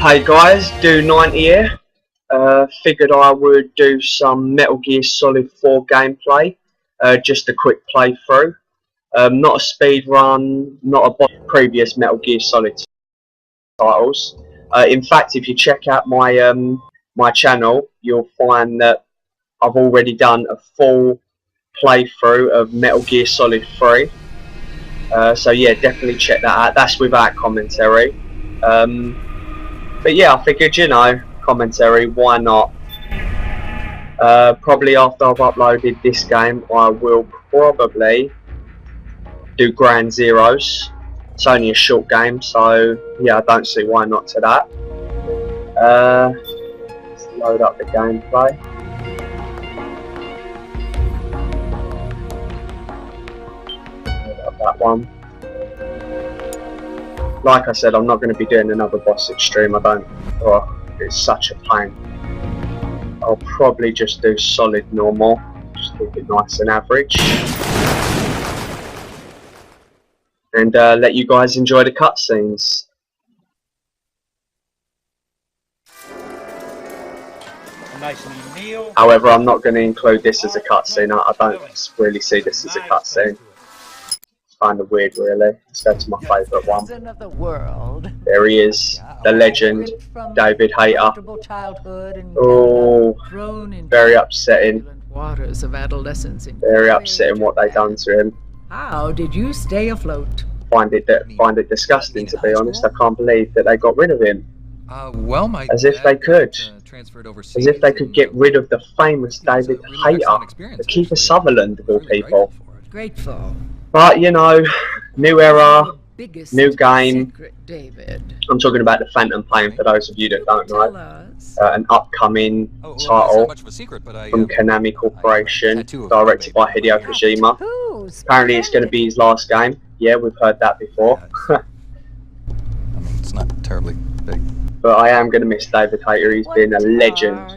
Hey guys, do 90 here. Figured I would do some Metal Gear Solid 4 gameplay. Just a quick playthrough. Not a speed run, not a previous Metal Gear Solid titles. In fact, if you check out my my channel, you'll find that I've already done a full playthrough of Metal Gear Solid 3. So yeah, definitely check that out. That's without commentary. But yeah, I figured, you know, commentary, why not? Probably after I've uploaded this game, I will probably do Ground Zeroes. It's only a short game, so yeah, I don't see why not to that. Let's load up the gameplay. Load up that one. Like I said, I'm not going to be doing another boss extreme. It's such a pain. I'll probably just do solid normal, just keep it nice and average, and let you guys enjoy the cutscenes. However, I'm not going to include this as a cutscene. I don't really see this as a cutscene. Kind of weird, really. Let's go to my favourite one. There he is, the legend, David Hayter. Oh, very upsetting. Very upsetting what they done to him. How did you stay afloat? Find it disgusting, to be honest. I can't believe that they got rid of him. As if they could. As if they could get rid of the famous David Hayter, the Kiefer Sutherland of all people. Grateful. But, you know, new era, new game. David. I'm talking about the Phantom Pain, for those of you that don't know. An upcoming title from Konami Corporation, directed by Hideo Kojima. Apparently it's going to be his last game. Yeah, we've heard that before. I mean, it's not terribly big. But I am going to miss David Hayter. He's been a legend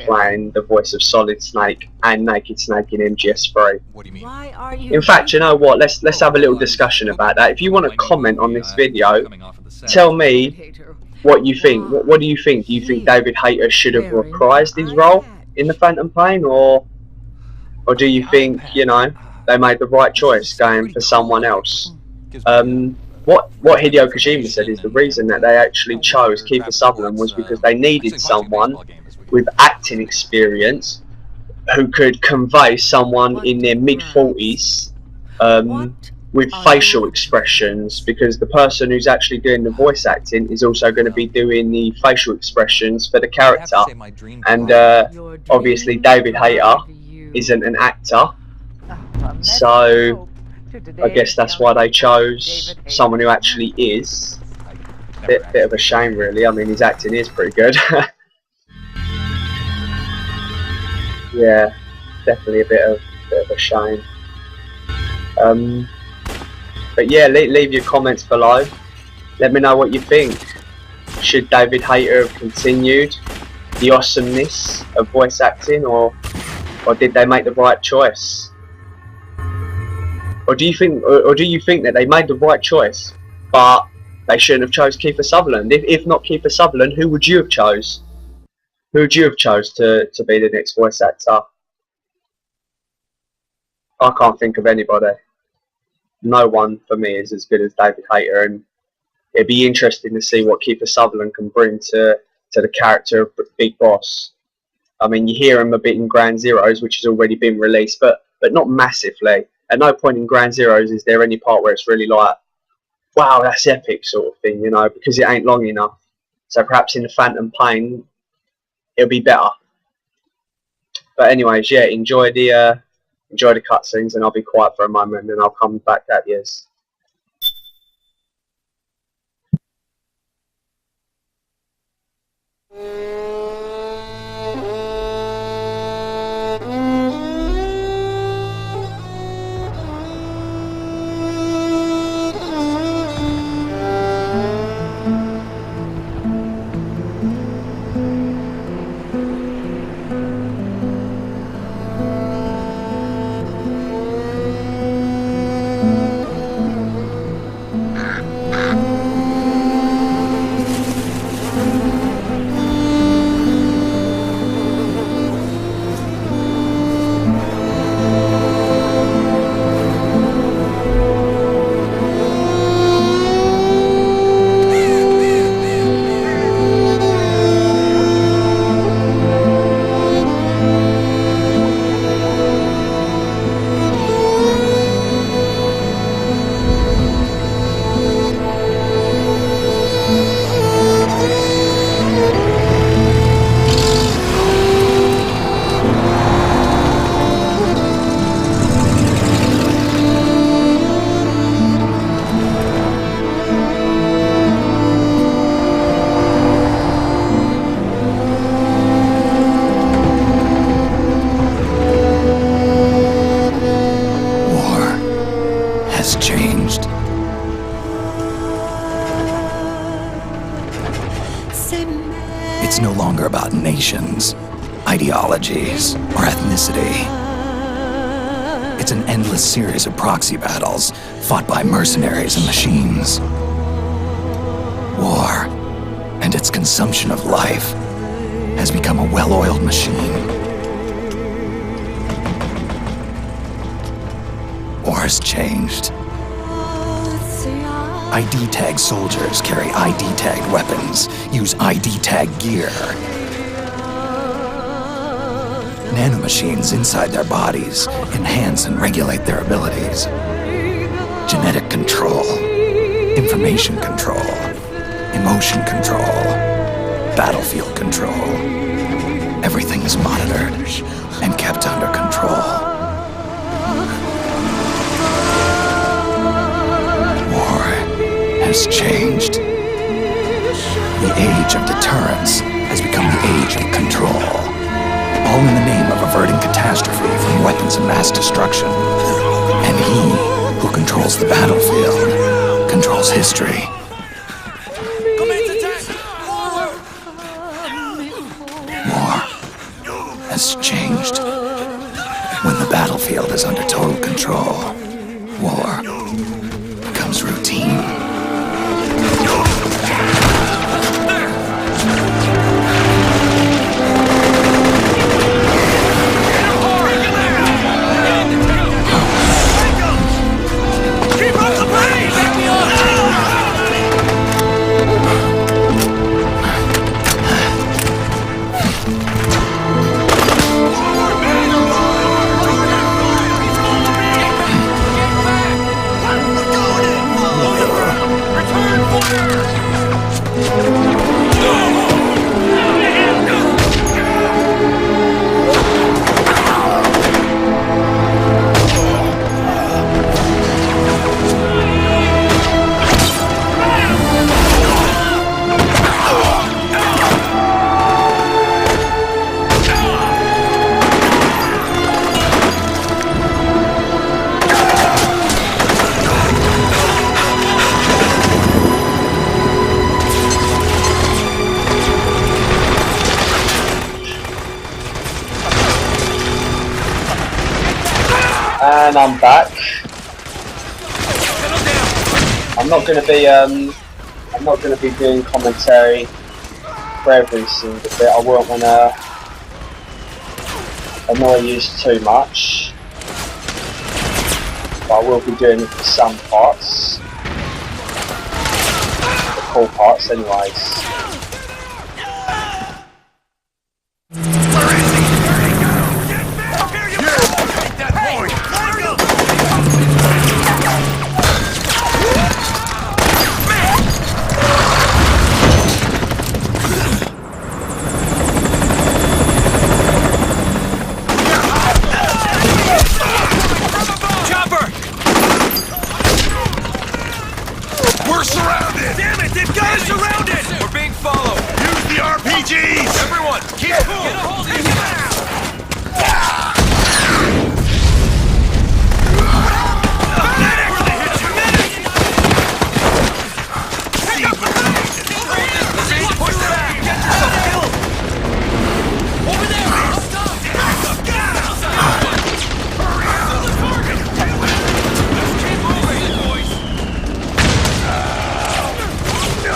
playing the voice of Solid Snake and Naked Snake in MGS3. What do you mean? Why are you In fact, you know what? Let's have a little discussion about that. If you want to comment on this video, tell me what you think. What do you think? Do you think David Hayter should have reprised his role in the Phantom Pain, or do you think, you know, they made the right choice going for someone else? What Hideo Kojima said is the reason that they actually chose Kiefer Sutherland was because they needed someone with acting experience who could convey someone in their mid-40s with facial expressions, because the person who's actually doing the voice acting is also going to be doing the facial expressions for the character. And obviously David Hayter isn't an actor, so I guess that's why they chose someone who actually is. Bit of a shame, really. I mean, his acting is pretty good. Yeah, definitely a bit of a shame. But yeah, leave your comments below. Let me know what you think. Should David Hayter have continued the awesomeness of voice acting, or did they make the right choice? Or do you think that they made the right choice, but they shouldn't have chose Kiefer Sutherland? If not Kiefer Sutherland, who would you have chose? Who would you have chose to be the next voice actor? I can't think of anybody. No one for me is as good as David Hayter, and it'd be interesting to see what Kiefer Sutherland can bring to the character of Big Boss. I mean, you hear him a bit in Ground Zeroes, which has already been released, but not massively. At no point in Ground Zeroes is there any part where it's really like, wow, that's epic sort of thing, you know, because it ain't long enough. So perhaps in the Phantom Pain, it'll be better. But anyways, yeah, enjoy the cutscenes, and I'll be quiet for a moment, and I'll come back at you. It's no longer about nations, ideologies, or ethnicity. It's an endless series of proxy battles fought by mercenaries and machines. War and its consumption of life has become a well-oiled machine. War's changed. ID tag soldiers carry ID tagged weapons, use ID tag gear. Nanomachines inside their bodies enhance and regulate their abilities. Genetic control, information control, emotion control, battlefield control. Everything's monitored and kept under control. War has changed. The age of deterrence has become the age of control. All in the name of averting catastrophe from weapons of mass destruction. And he who controls the battlefield controls history. War has changed. When the battlefield is under total control, war becomes routine. And I'm back. I'm not gonna be doing commentary for every single bit. I won't wanna annoy you too much. But I will be doing it for some parts. The cool parts anyways.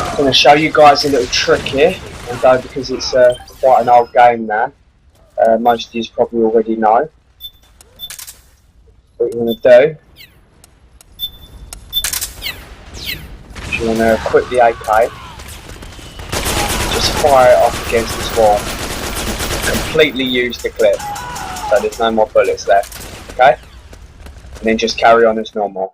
I'm going to show you guys a little trick here, although because it's quite an old game now, most of you probably already know. What you're going to do is you want to equip the AK, just fire it off against this wall, completely use the clip, so there's no more bullets left, okay? And then just carry on as normal.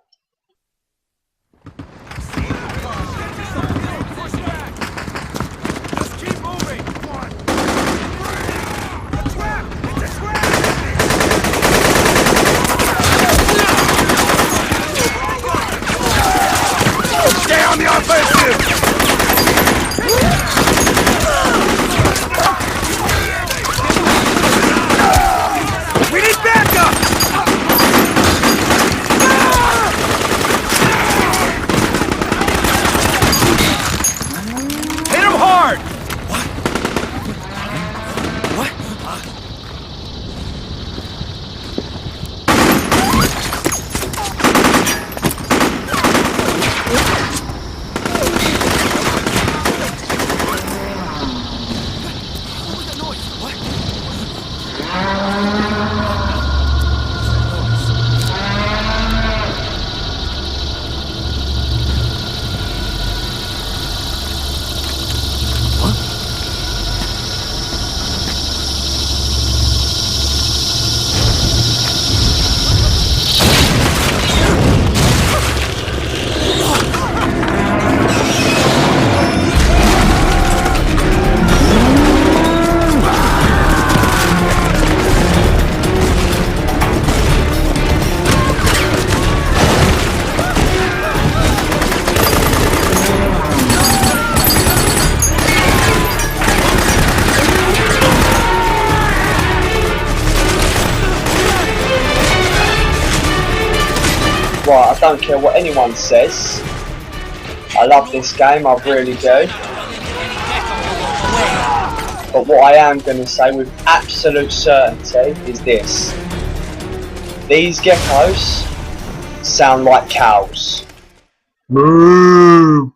don't care what anyone says. I love this game, I really do. But what I am going to say with absolute certainty is this. These geckos sound like cows. Moo!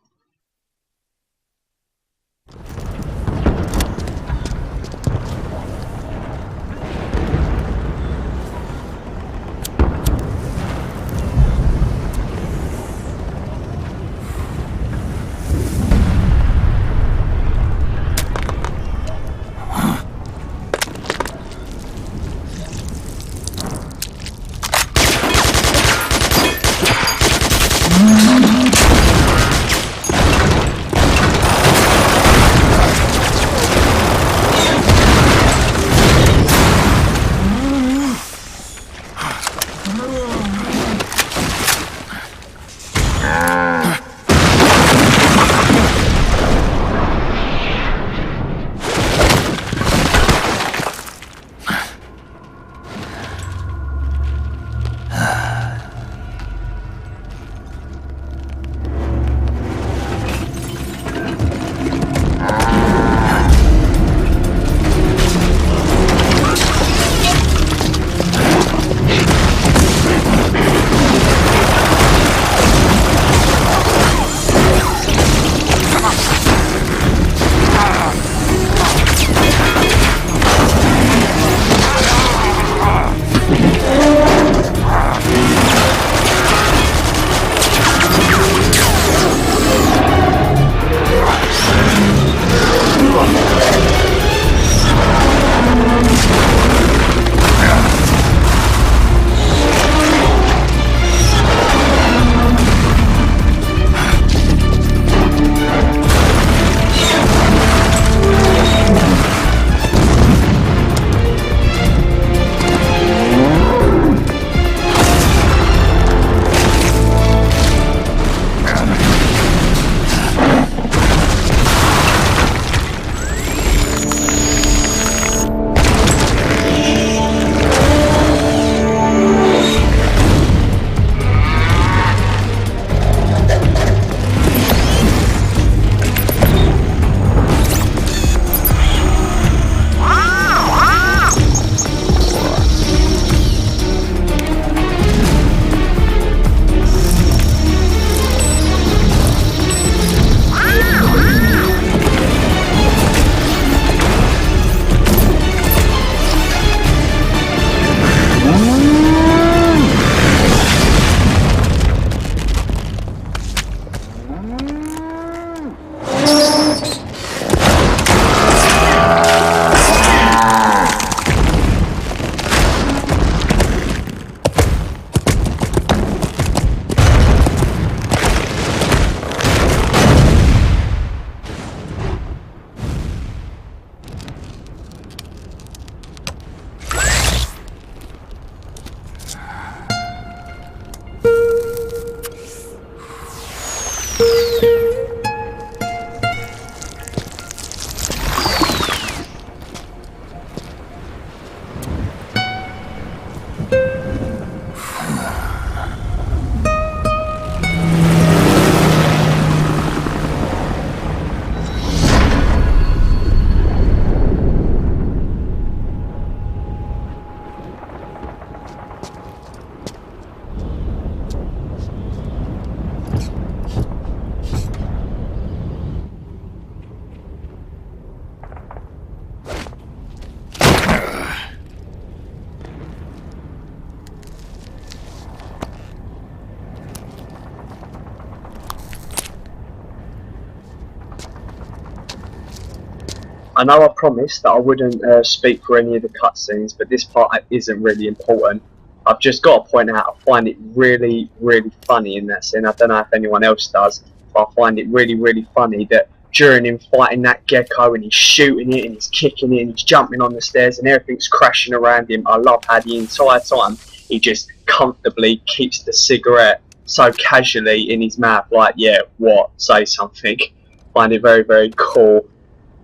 I know I promised that I wouldn't speak for any of the cutscenes, but this part isn't really important. I've just got to point out I find it really, really funny in that scene. I don't know if anyone else does, but I find it really, really funny that during him fighting that gecko and he's shooting it and he's kicking it and he's jumping on the stairs and everything's crashing around him, I love how the entire time he just comfortably keeps the cigarette so casually in his mouth, like, yeah, what, say something. I find it very, very cool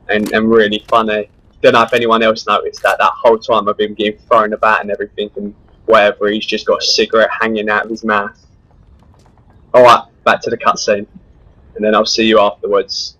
and really funny. Don't know if anyone else noticed that whole time of him getting thrown about and everything and whatever, he's just got a cigarette hanging out of his mouth. Alright, back to the cutscene. And then I'll see you afterwards.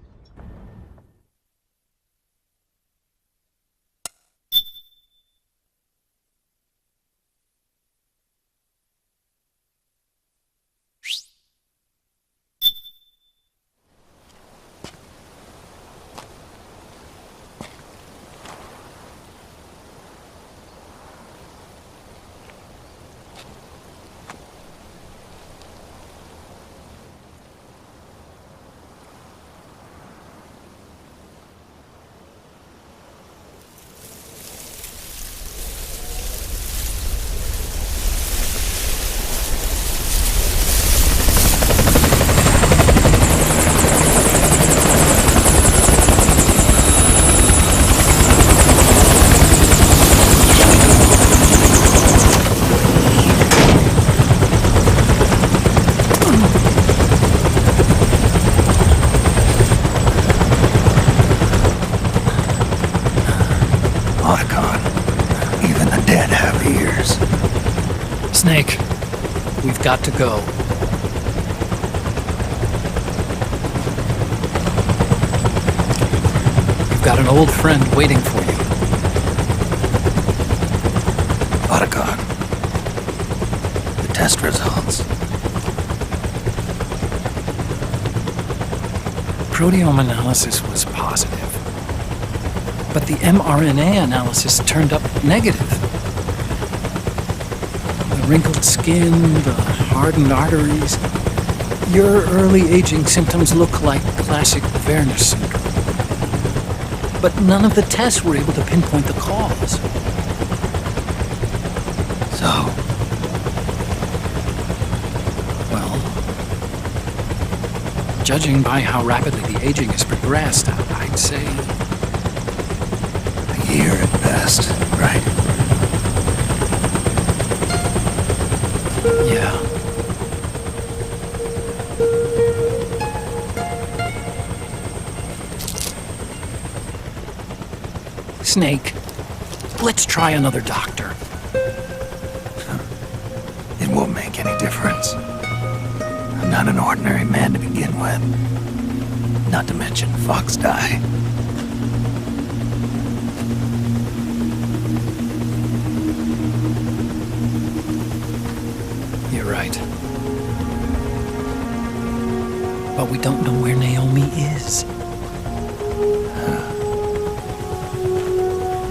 Otacon, even the dead have ears. Snake, we've got to go. You've got an old friend waiting for you. Otacon, the test results. Proteome analysis was positive, but the mRNA analysis turned up negative. The wrinkled skin, the hardened arteries. Your early aging symptoms look like classic Werner syndrome. But none of the tests were able to pinpoint the cause. So, Well, judging by how rapidly the aging has progressed, I'd say a year at best, right? yeah. Snake, let's try another doctor. It won't make any difference. I'm not an ordinary man to begin with. Not to mention Fox die. You're right. But we don't know where Naomi is.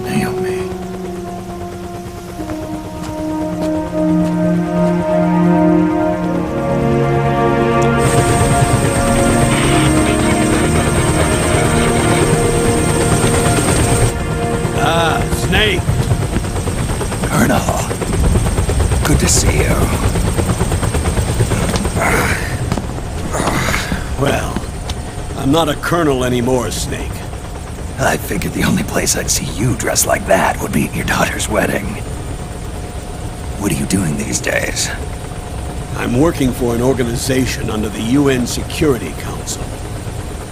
Naomi. Snake! Colonel. Good to see you. Well, I'm not a colonel anymore, Snake. I figured the only place I'd see you dressed like that would be at your daughter's wedding. What are you doing these days? I'm working for an organization under the UN Security Council.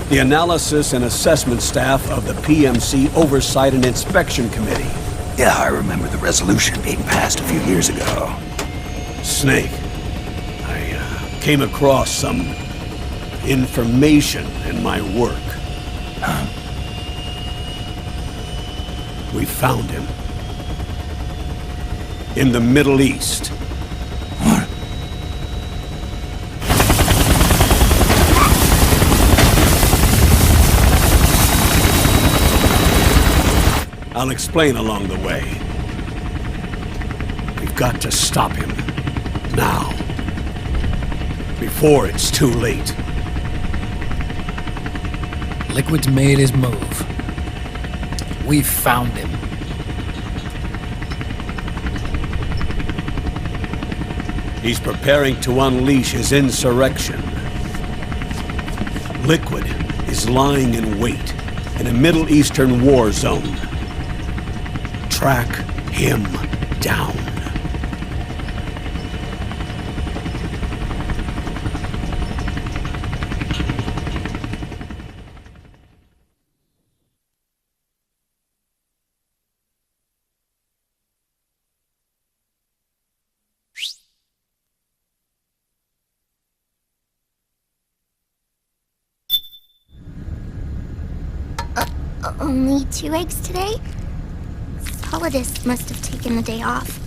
The Analysis and Assessment Staff of the PMC Oversight and Inspection Committee. Yeah, I remember the resolution being passed a few years ago. Snake, I came across some information in my work. Huh? We found him. In the Middle East. What? I'll explain along the way. We've got to stop him. Now. Before it's too late. Liquid's made his move. We've found him. He's preparing to unleash his insurrection. Liquid is lying in wait in a Middle Eastern war zone. Track him down. Only 2 eggs today? Solidus must have taken the day off.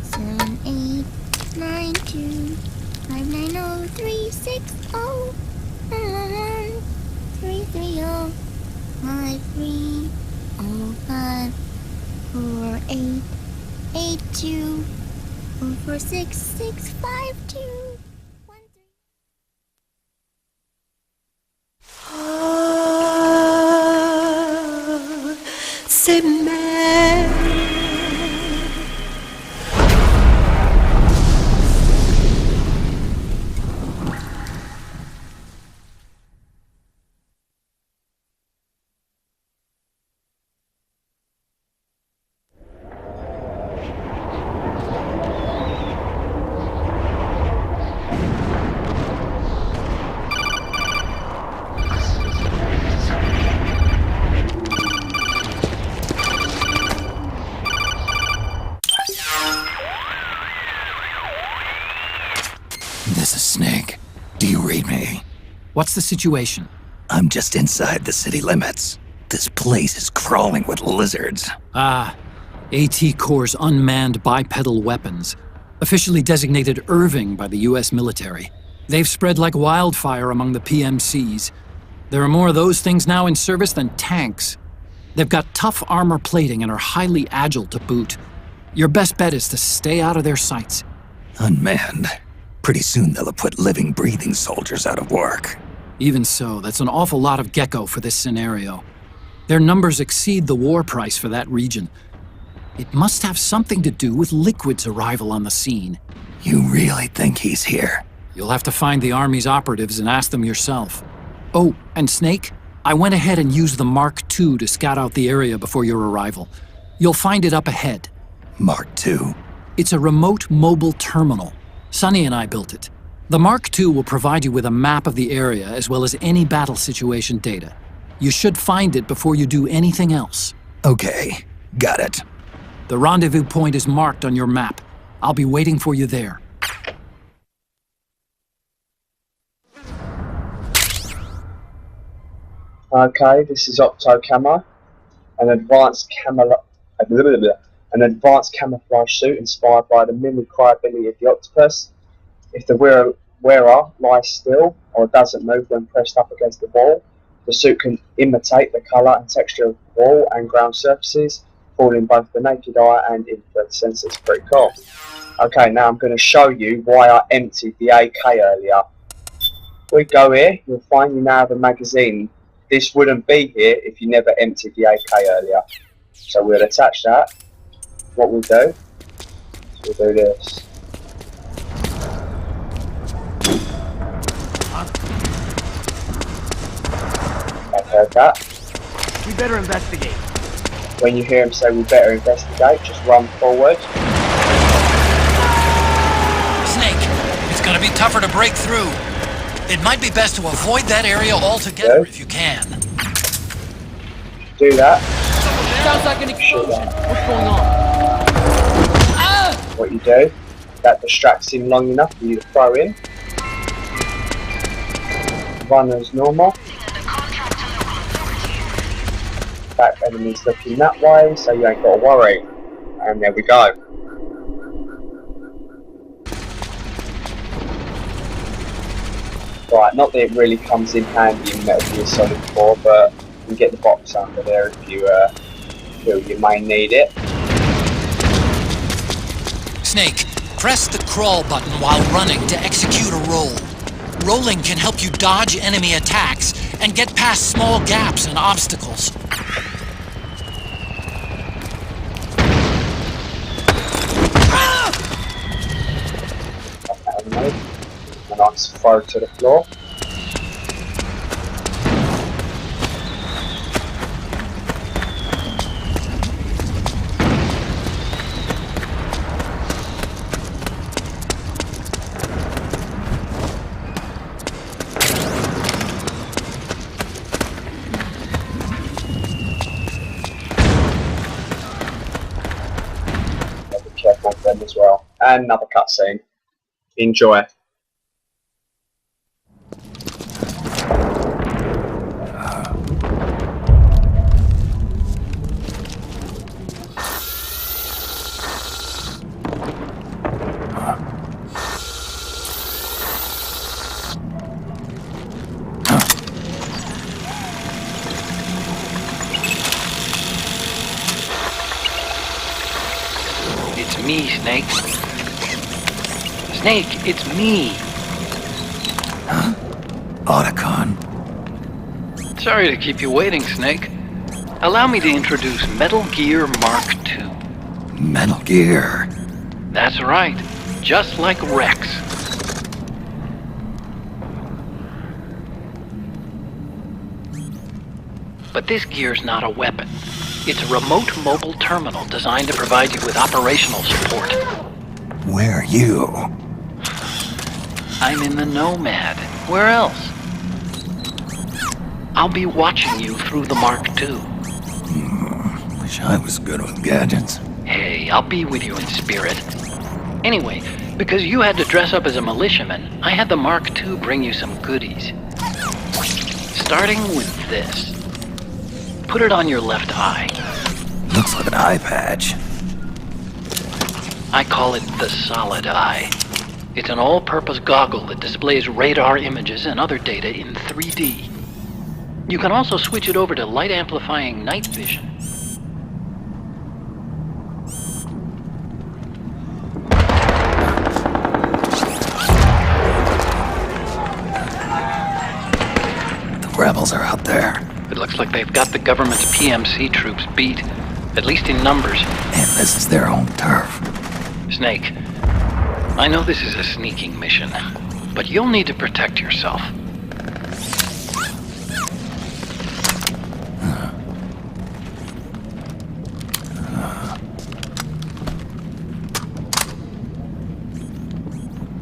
7, 8, 9, 2, 5, 9, 0, 3, 6, 0, 1, 3, 3, 0, 5, 3, 0, 5, 4, 8, 8, 2, 4, 4, 6, 6, 5, 2, 1, 3. C'est mère. This is Snake. Do you read me? What's the situation? I'm just inside the city limits. This place is crawling with lizards. Ah, AT Corps' unmanned bipedal weapons, officially designated Irving by the US military. They've spread like wildfire among the PMCs. There are more of those things now in service than tanks. They've got tough armor plating and are highly agile to boot. Your best bet is to stay out of their sights. Unmanned. Pretty soon they'll have put living, breathing soldiers out of work. Even so, that's an awful lot of gecko for this scenario. Their numbers exceed the war price for that region. It must have something to do with Liquid's arrival on the scene. You really think he's here? You'll have to find the Army's operatives and ask them yourself. Oh, and Snake, I went ahead and used the Mark II to scout out the area before your arrival. You'll find it up ahead. Mark II? It's a remote mobile terminal. Sonny and I built it. The Mark II will provide you with a map of the area as well as any battle situation data. You should find it before you do anything else. Okay, got it. The rendezvous point is marked on your map. I'll be waiting for you there. Okay, this is Octo Camo, an advanced camouflage suit inspired by the mimicry ability of the octopus. If the wearer lies still or doesn't move when pressed up against the wall, the suit can imitate the colour and texture of wall and ground surfaces, fooling both the naked eye and infrared sensors. Pretty cool. Okay, now I'm going to show you why I emptied the AK earlier. If we go here, you'll find you now have a magazine. This wouldn't be here if you never emptied the AK earlier. So we'll attach that. What we'll do, we'll do this. I've heard that. We better investigate. When you hear him say we better investigate, just run forward. Snake, it's gonna be tougher to break through. It might be best to avoid that area altogether if you can. Do that. Sounds like an explosion. What's going on? What you do, that distracts him long enough for you to throw in. Run as normal. Back enemies looking that way, so you ain't got to worry. And there we go. Right, not that it really comes in handy in Metal Gear Solid 4, but you can get the box under there if you feel you may need it. Snake, press the crawl button while running to execute a roll. Rolling can help you dodge enemy attacks and get past small gaps and obstacles. A nice throw to the floor. Be careful of them as well. And another cutscene. Enjoy. me, Snake. Snake, it's me. Huh? Otacon. Sorry to keep you waiting, Snake. Allow me to introduce Metal Gear Mark II. Metal Gear. That's right. Just like Rex. But this gear's not a weapon. It's a remote mobile terminal designed to provide you with operational support. Where are you? I'm in the Nomad. Where else? I'll be watching you through the Mark II. Wish I was good with gadgets. Hey, I'll be with you in spirit. Anyway, because you had to dress up as a militiaman, I had the Mark II bring you some goodies. Starting with this. Put it on your left eye. Looks like an eye patch. I call it the Solid Eye. It's an all-purpose goggle that displays radar images and other data in 3D. You can also switch it over to light-amplifying night vision. The rebels are out there. It looks like they've got the government's PMC troops beat, at least in numbers. And this is their own turf. Snake, I know this is a sneaking mission, but you'll need to protect yourself.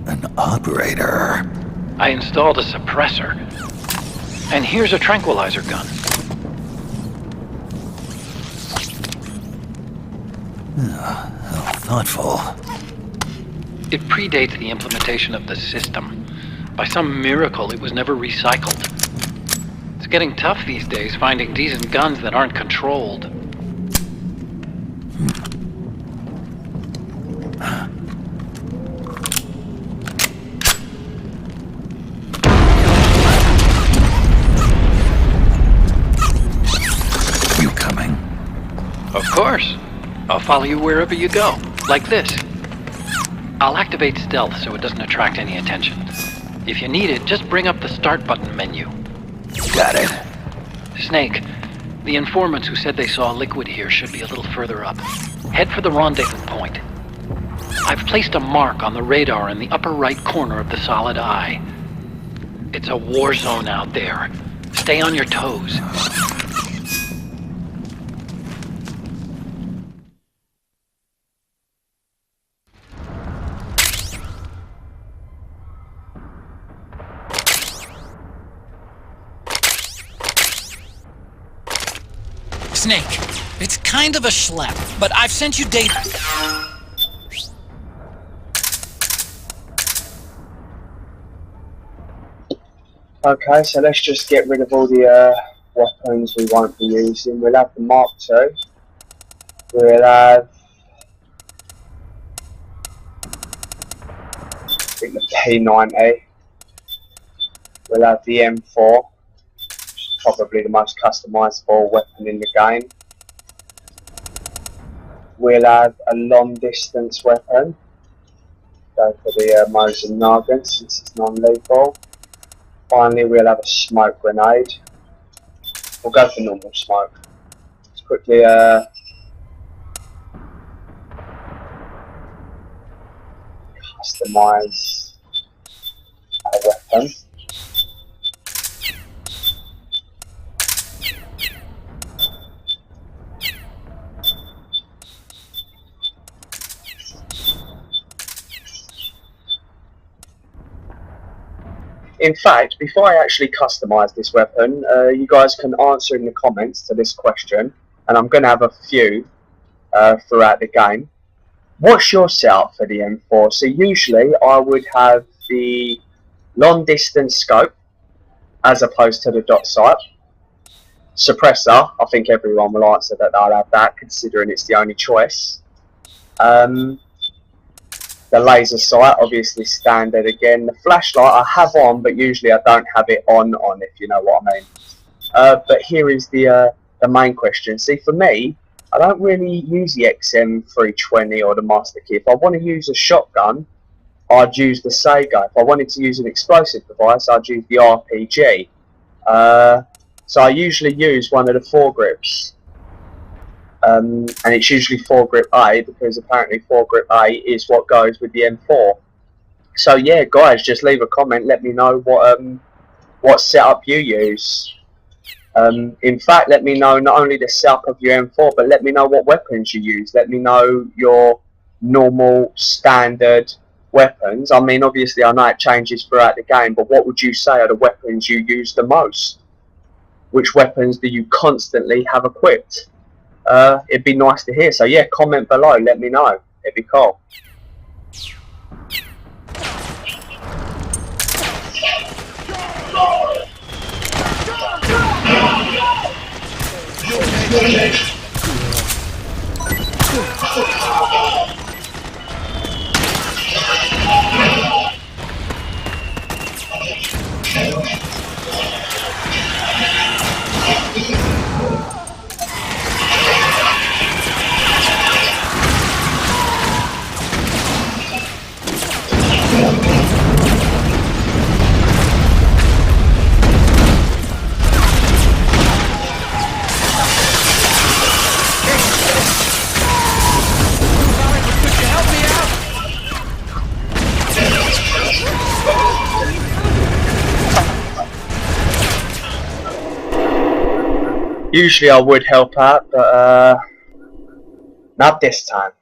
An operator. I installed a suppressor. And here's a tranquilizer gun. How thoughtful. It predates the implementation of the system. By some miracle, it was never recycled. It's getting tough these days finding decent guns that aren't controlled. You coming? Of course. I'll follow you wherever you go, like this. I'll activate stealth so it doesn't attract any attention. If you need it, just bring up the start button menu. Got it. Snake, the informants who said they saw liquid here should be a little further up. Head for the rendezvous point. I've placed a mark on the radar in the upper right corner of the Solid Eye. It's a war zone out there. Stay on your toes. Snake, it's kind of a schlep, but I've sent you data. Okay, so let's just get rid of all the weapons we won't be using. We'll have the Mark II. We'll have I think the P90. We'll have the M4. Probably the most customizable weapon in the game. We'll have a long distance weapon. Go for the Mosin Nagant since it's non-lethal. Finally we'll have a smoke grenade. We'll go for normal smoke. Let's quickly customize a weapon. In fact, before I actually customize this weapon, you guys can answer in the comments to this question, and I'm going to have a few throughout the game. What's your setup for the M4? So usually I would have the long distance scope as opposed to the dot sight. Suppressor, I think everyone will answer that they'll have that, considering it's the only choice. The laser sight, obviously standard again. The flashlight I have on, but usually I don't have it on, if you know what I mean. But here is the main question. See, for me, I don't really use the XM320 or the Master Key. If I want to use a shotgun, I'd use the Saiga. If I wanted to use an explosive device, I'd use the RPG. So I usually use one of the foregrips. And it's usually foregrip A, because apparently foregrip A is what goes with the M4. So yeah, guys, just leave a comment. Let me know what setup you use. In fact, let me know not only the setup of your M4, but let me know what weapons you use. Let me know your normal, standard weapons. I mean, obviously, I know it changes throughout the game, but what would you say are the weapons you use the most? Which weapons do you constantly have equipped? It'd be nice to hear. So yeah, comment below. Let me know. It'd be cool. Usually I would help out, but not this time.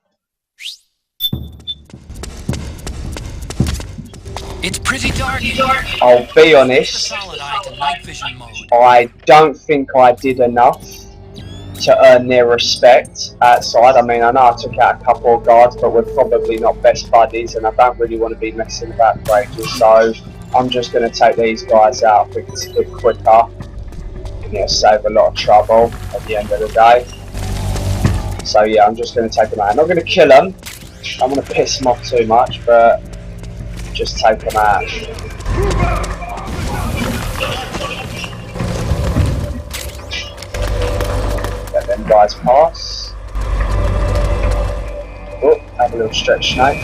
It's pretty dark. I'll be honest, I don't think I did enough to earn their respect outside. I mean, I know I took out a couple of guards, but we're probably not best buddies, and I don't really want to be messing about for ages, so I'm just going to take these guys out. I think it's a bit quicker. It'll save a lot of trouble at the end of the day. So yeah, I'm just going to take them out. I'm not going to kill them. I don't want to piss them off too much, but just take them out. Let them guys pass. Oh, have a little stretch, mate.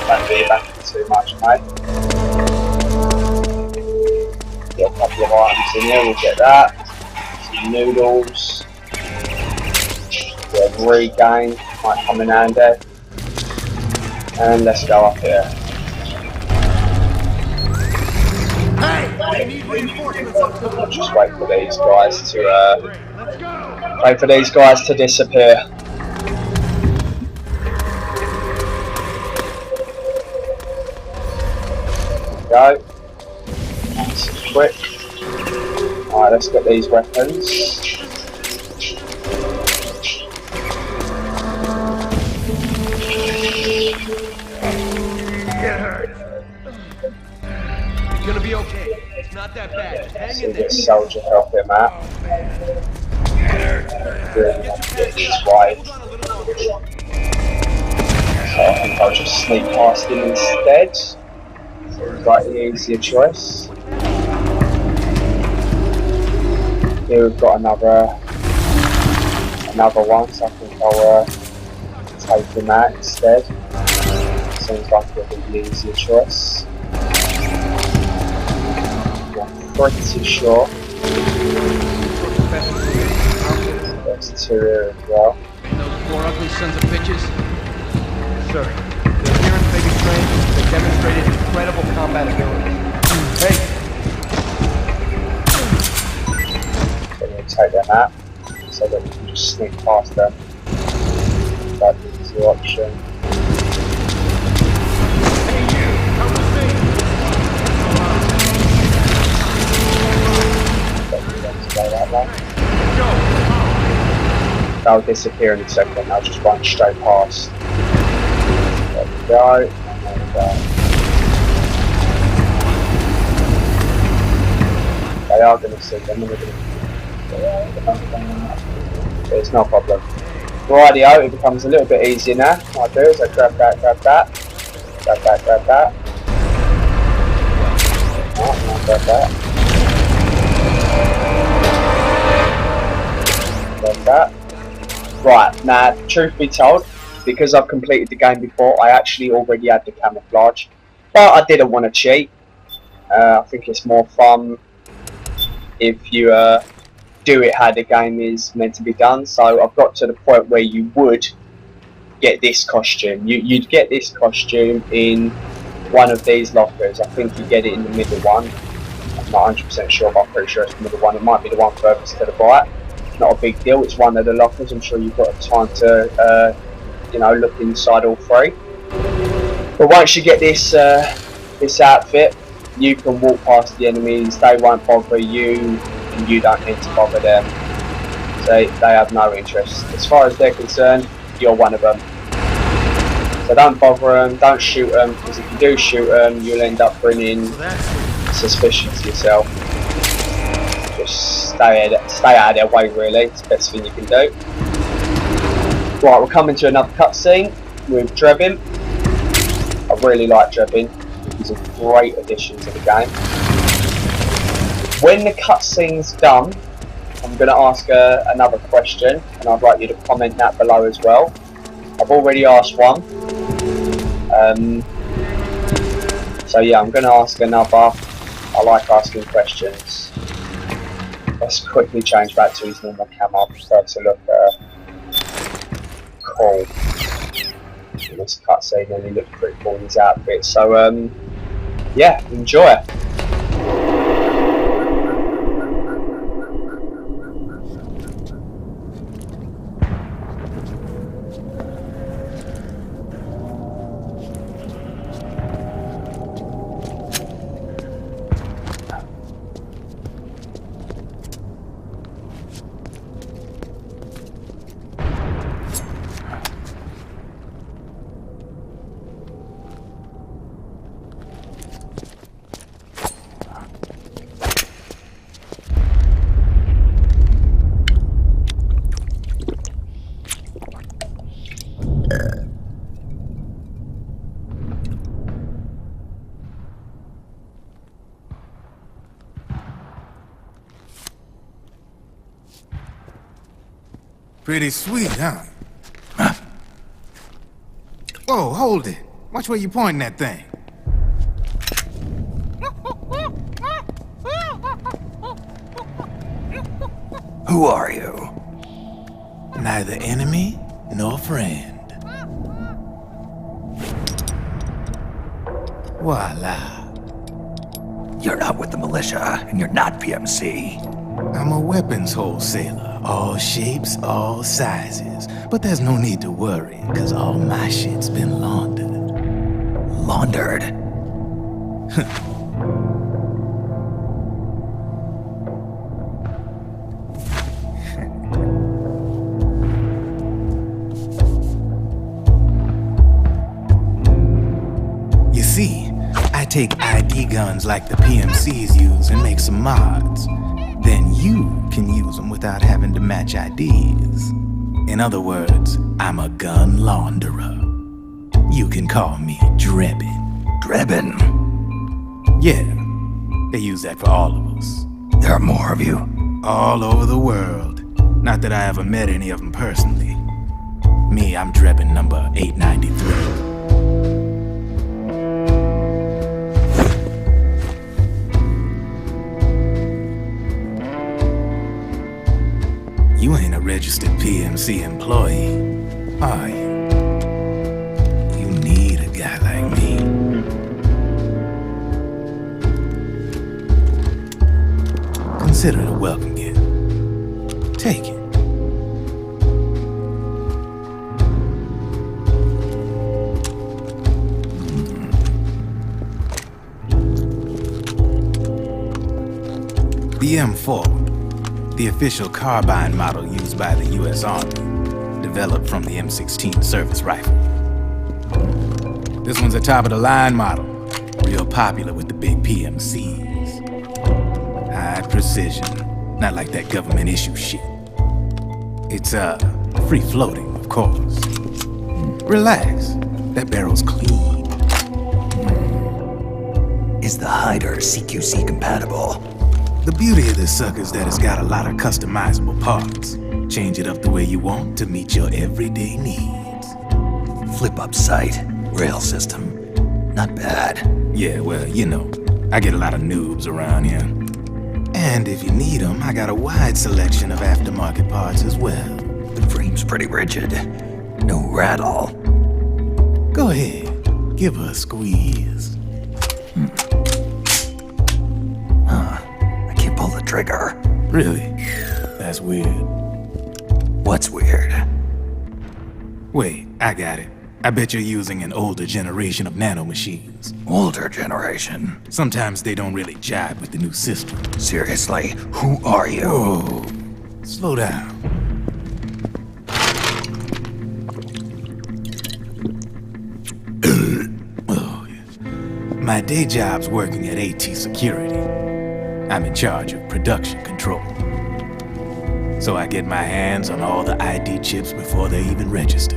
Don't be back too much, mate. Get a couple of items in here, we'll get that. Some noodles. Yeah, regain, might come in handy. And let's go up here. I'll just wait for these guys to disappear. There we go. Nice and quick. Alright, let's get these weapons. It's gonna be okay. It's not that bad. Just hang in there. This soldier help him out. Really want to get this way. So I think I'll just sneak past him instead. Slightly easier choice. Here we've got another one, so I think I'll take him out instead. Seems like it'll be the easier choice. I'm pretty sure there's two here as well. Those four ugly sons of bitches? Sir, the appearance may be trained, they demonstrated incredible combat ability. Hey! So we're going to take them out, so that we can just sneak past them. That's the easier option. They'll disappear in a second, I'll just run straight past. There we go, and there we go. They are going to see them, and they're going to... It's no problem. Rightio, it becomes a little bit easier now. What I do is I grab that. Grab that. Oh, and I'll grab that. Grab that. Right, now, truth be told, because I've completed the game before, I actually already had the camouflage. But I didn't want to cheat. I think it's more fun if you do it how the game is meant to be done. So I've got to the point where you would get this costume. You'd get this costume in one of these lockers. I think you get it in the middle one. I'm not 100% sure, but I'm pretty sure it's the middle one. It might be the one furthest to the right. Not a big deal. It's one of the lockers. I'm sure you've got time to, you know, look inside all three. But once you get this this outfit, you can walk past the enemies. They won't bother you, and you don't need to bother them. They have no interest. As far as they're concerned, you're one of them. So don't bother them. Don't shoot them, because if you do shoot them, you'll end up bringing suspicion to yourself. Just stay out of their way, really. It's the best thing you can do. Right, we're coming to another cutscene with Drebin. I really like Drebin. He's a great addition to the game. When the cutscene's done, I'm going to ask another question, and I'd like you to comment that below as well. I've already asked one. So yeah, I'm going to ask another. I like asking questions. Let's quickly change back to his normal camo. I prefer to look cool in this cutscene, and he looks pretty cool in his outfit. So yeah, enjoy. Pretty sweet, huh? Whoa, hold it. Watch where you pointing that thing. Who are you? Neither enemy nor friend. Voila. You're not with the militia, and you're not PMC. I'm a weapons wholesaler. All shapes, all sizes. But there's no need to worry, cause all my shit's been laundered. Laundered? You see, I take ID guns like the PMCs use and make some mods. Then you can use them without having to match IDs. In other words, I'm a gun launderer. You can call me Drebin. Drebin? Yeah, they use that for all of us. There are more of you? All over the world. Not that I ever met any of them personally. Me, I'm Drebin number 893. You ain't a registered PMC employee, are you? You need a guy like me. Consider it a welcome gift. Take it. The M4. The official carbine model used by the U.S. Army, developed from the M16 service rifle. This one's a top-of-the-line model, real popular with the big PMCs. High precision, not like that government-issue shit. It's, free-floating, of course. Relax, that barrel's clean. Is the hider CQC compatible? The beauty of this sucker is that it's got a lot of customizable parts. Change it up the way you want to meet your everyday needs. Flip-up sight, rail system. Not bad. Yeah, well, you know, I get a lot of noobs around here. And if you need them, I got a wide selection of aftermarket parts as well. The frame's pretty rigid. No rattle. Go ahead, give her a squeeze. I can't pull the trigger. Really? That's weird. What's weird? Wait, I got it. I bet you're using an older generation of nanomachines. Older generation? Sometimes they don't really jive with the new system. Seriously, who are you? Whoa, slow down. Oh, yeah. My day job's working at AT Security. I'm in charge of production control. So I get my hands on all the ID chips before they even register.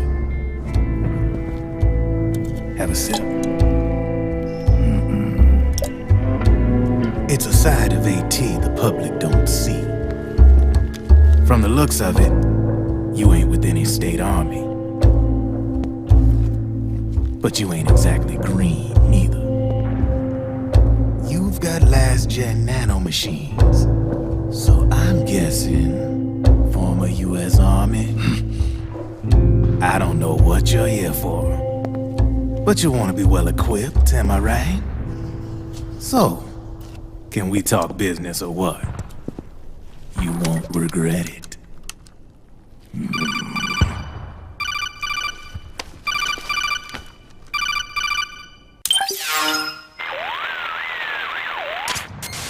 Have a sip. It's a side of AT the public don't see. From the looks of it, you ain't with any state army. But you ain't exactly green, neither. You've got last-gen nanomachines. So I'm guessing, former U.S. Army? I don't know what you're here for. But you want to be well-equipped, am I right? So, can we talk business or what? You won't regret it.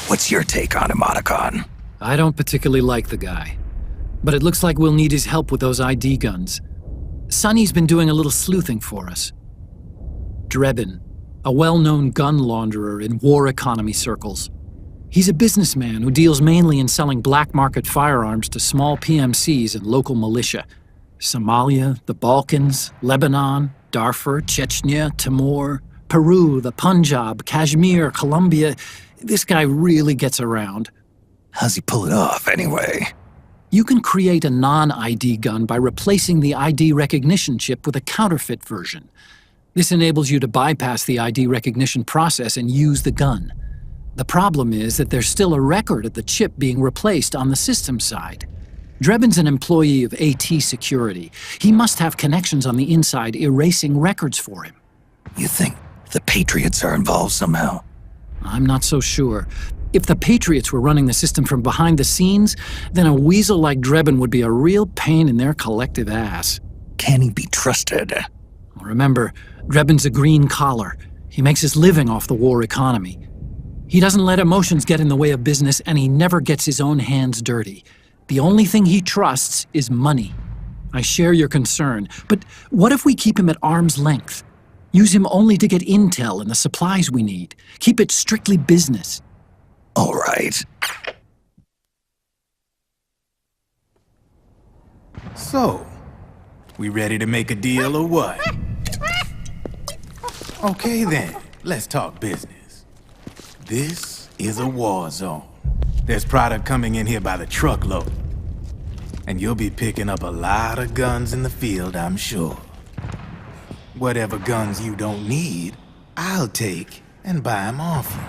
What's your take on him, Otacon? I don't particularly like the guy. But it looks like we'll need his help with those ID guns. Sonny's been doing a little sleuthing for us. Drebin, a well-known gun launderer in war economy circles. He's a businessman who deals mainly in selling black market firearms to small PMCs and local militia. Somalia, the Balkans, Lebanon, Darfur, Chechnya, Timor, Peru, the Punjab, Kashmir, Colombia. This guy really gets around. How's he pull it off, anyway? You can create a non-ID gun by replacing the ID recognition chip with a counterfeit version. This enables you to bypass the ID recognition process and use the gun. The problem is that there's still a record of the chip being replaced on the system side. Drebin's an employee of AT Security. He must have connections on the inside erasing records for him. You think the Patriots are involved somehow? I'm not so sure. If the Patriots were running the system from behind the scenes, then a weasel like Drebin would be a real pain in their collective ass. Can he be trusted? Remember, Drebin's a green collar. He makes his living off the war economy. He doesn't let emotions get in the way of business, and he never gets his own hands dirty. The only thing he trusts is money. I share your concern, but what if we keep him at arm's length? Use him only to get intel and the supplies we need. Keep it strictly business. All right. So, we ready to make a deal or what? Okay then, let's talk business. This is a war zone. There's product coming in here by the truckload. And you'll be picking up a lot of guns in the field, I'm sure. Whatever guns you don't need, I'll take and buy them off you.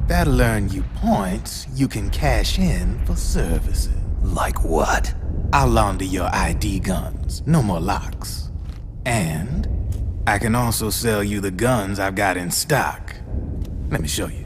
That'll earn you points you can cash in for services. Like what? I'll launder your ID guns, no more locks. And I can also sell you the guns I've got in stock. Let me show you.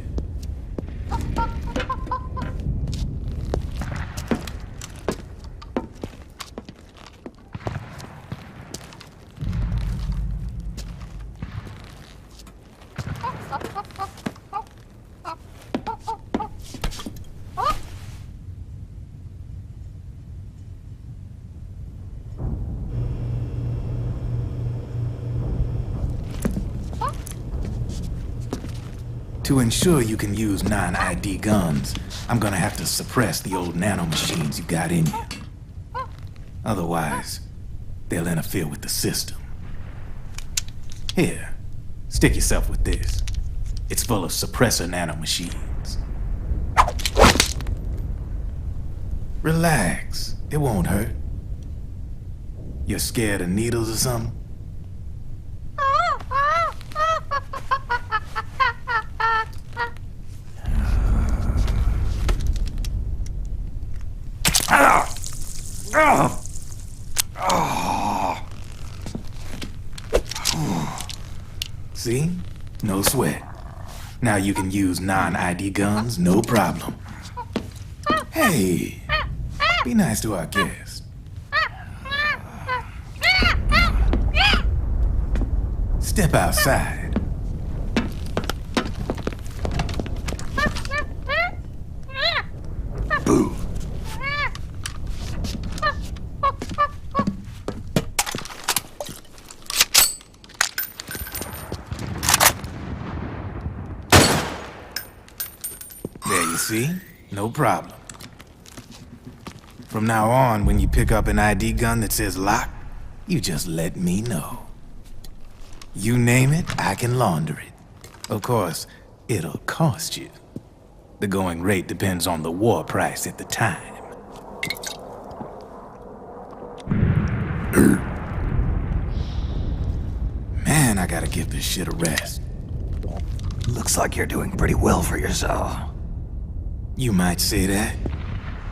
To ensure you can use non-ID guns, I'm gonna have to suppress the old nanomachines you got in you. Otherwise, they'll interfere with the system. Here, stick yourself with this. It's full of suppressor nanomachines. Relax, it won't hurt. You're scared of needles or something? See? No sweat. Now you can use non-ID guns, no problem. Hey, be nice to our guest. Step outside. Boo. There you see? No problem. From now on, when you pick up an ID gun that says lock, you just let me know. You name it, I can launder it. Of course, it'll cost you. The going rate depends on the war price at the time. Man, I gotta give this shit a rest. Looks like you're doing pretty well for yourself. You might say that.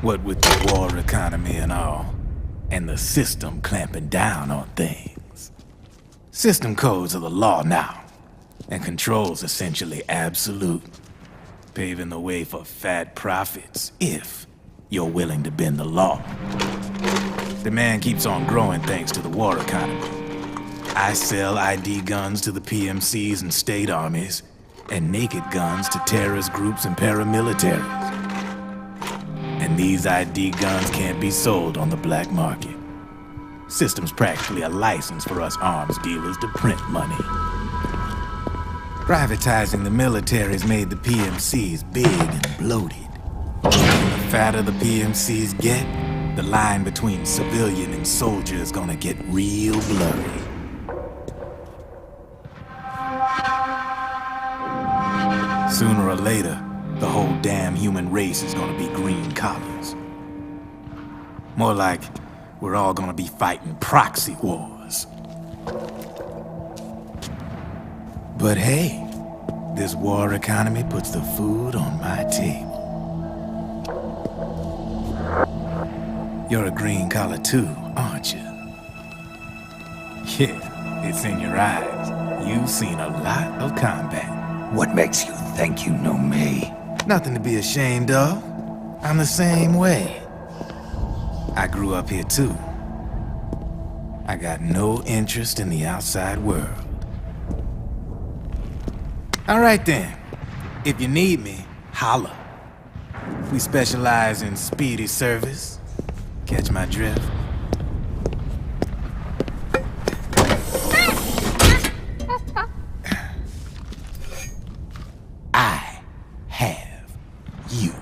What with the war economy and all, and the system clamping down on things. System codes are the law now, and control's essentially absolute, paving the way for fat profits if you're willing to bend the law. Demand keeps on growing thanks to the war economy. I sell ID guns to the PMCs and state armies, and naked guns to terrorist groups and paramilitaries. And these ID guns can't be sold on the black market. System's practically a license for us arms dealers to print money. Privatizing the military's made the PMCs big and bloated. The fatter the PMCs get, the line between civilian and soldier is gonna get real blurry. Sooner or later, the whole damn human race is gonna be green collars. More like we're all gonna be fighting proxy wars. But hey, this war economy puts the food on my table. You're a green collar too, aren't you? Yeah, it's in your eyes. You've seen a lot of combat. What makes you think you know me? Nothing to be ashamed of. I'm the same way. I grew up here too. I got no interest in the outside world. All right then. If you need me, holla. We specialize in speedy service. Catch my drift? I have you.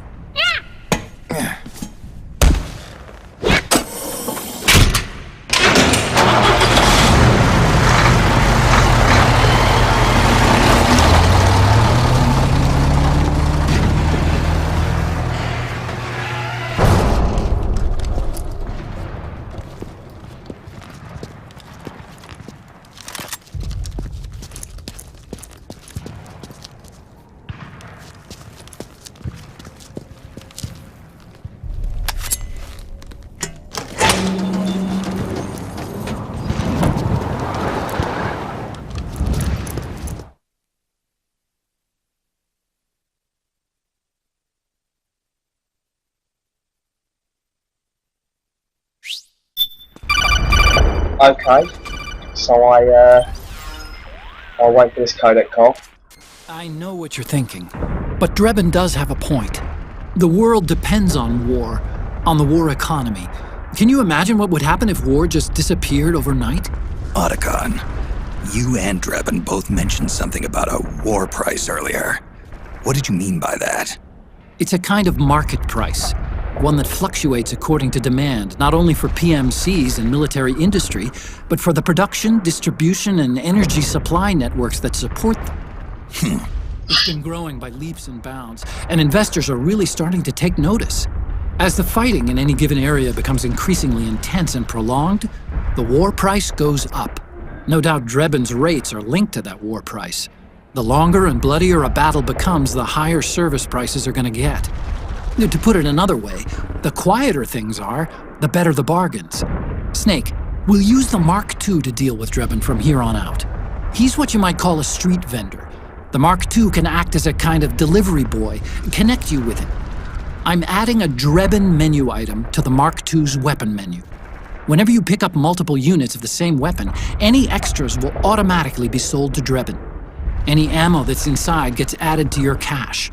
Okay, so I'll wait for this codec call. I know what you're thinking, but Drebin does have a point. The world depends on war, on the war economy. Can you imagine what would happen if war just disappeared overnight? Otacon, you and Drebin both mentioned something about a war price earlier. What did you mean by that? It's a kind of market price. One that fluctuates according to demand, not only for PMCs and military industry, but for the production, distribution, and energy supply networks that support them. It's been growing by leaps and bounds, and investors are really starting to take notice. As the fighting in any given area becomes increasingly intense and prolonged, the war price goes up. No doubt Drebin's rates are linked to that war price. The longer and bloodier a battle becomes, the higher service prices are going to get. To put it another way, the quieter things are, the better the bargains. Snake, we'll use the Mark II to deal with Drebin from here on out. He's what you might call a street vendor. The Mark II can act as a kind of delivery boy, connect you with it. I'm adding a Drebin menu item to the Mark II's weapon menu. Whenever you pick up multiple units of the same weapon, any extras will automatically be sold to Drebin. Any ammo that's inside gets added to your cache.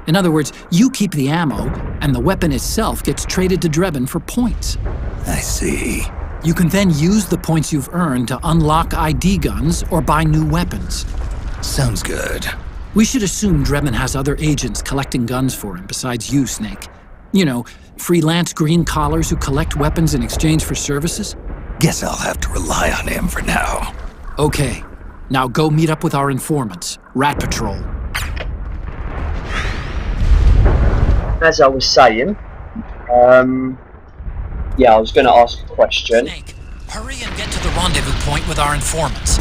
In other words, you keep the ammo, and the weapon itself gets traded to Drebin for points. I see. You can then use the points you've earned to unlock ID guns or buy new weapons. Sounds good. We should assume Drebin has other agents collecting guns for him besides you, Snake. You know, freelance green collars who collect weapons in exchange for services? Guess I'll have to rely on him for now. Okay. Now go meet up with our informants, Rat Patrol. As I was saying, yeah, I was going to ask a question. Snake, hurry and get to the rendezvous point with our informants.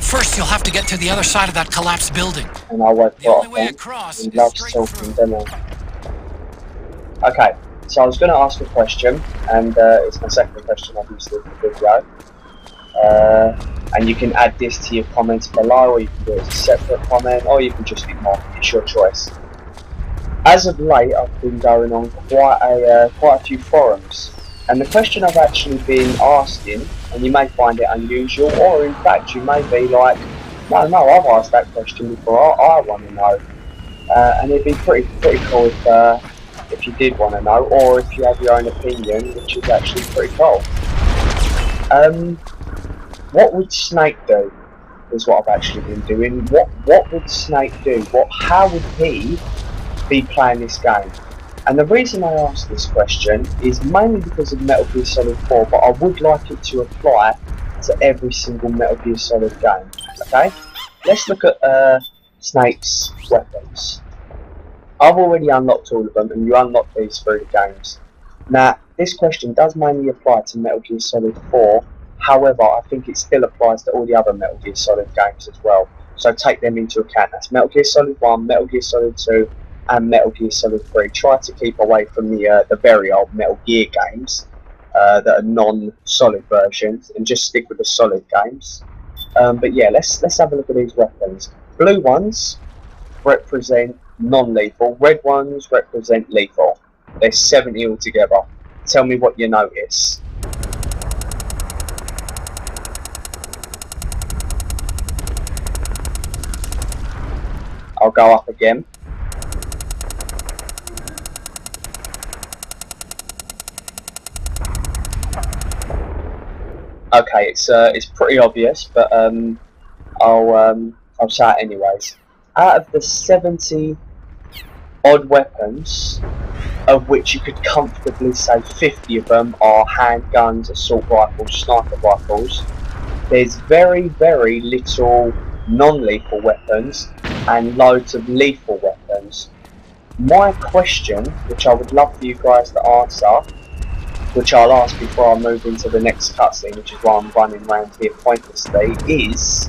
First, you'll have to get to the other side of that collapsed building. And I won't The only way across He is loves straight talking, through. doesn't he? Okay, so I was going to ask a question, and it's my second question, obviously, for the video. And you can add this to your comments below, or you can do it as a separate comment, or you can just ignore it. It's your choice. As of late, I've been going on quite a few forums, and the question I've actually been asking, and you may find it unusual, or in fact you may be like, no, I've asked that question before, I want to know. And it'd be pretty cool if you did want to know, or if you have your own opinion, which is actually pretty cool. What would Snake do? Is what I've actually been doing. What would Snake do? How would he be playing this game? And the reason I ask this question is mainly because of Metal Gear Solid 4, but I would like it to apply to every single Metal Gear Solid game. Okay? Let's look at Snake's weapons. I've already unlocked all of them, and you unlock these through the games. Now, this question does mainly apply to Metal Gear Solid 4, however, I think it still applies to all the other Metal Gear Solid games as well. So take them into account. That's Metal Gear Solid 1, Metal Gear Solid 2, and Metal Gear Solid 3. Try to keep away from the very old Metal Gear games that are non-Solid versions, and just stick with the Solid games. But yeah, let's have a look at these weapons. Blue ones represent non-lethal, red ones represent lethal. There's 70 altogether. Tell me what you notice. I'll go up again. Okay, it's pretty obvious, but I'll say it anyways. Out of the 70 odd weapons, of which you could comfortably say 50 of them are handguns, assault rifles, sniper rifles, there's very, very little non-lethal weapons and loads of lethal weapons. My question, which I would love for you guys to answer, which I'll ask before I move into the next cutscene, which is why I'm running around here pointlessly, is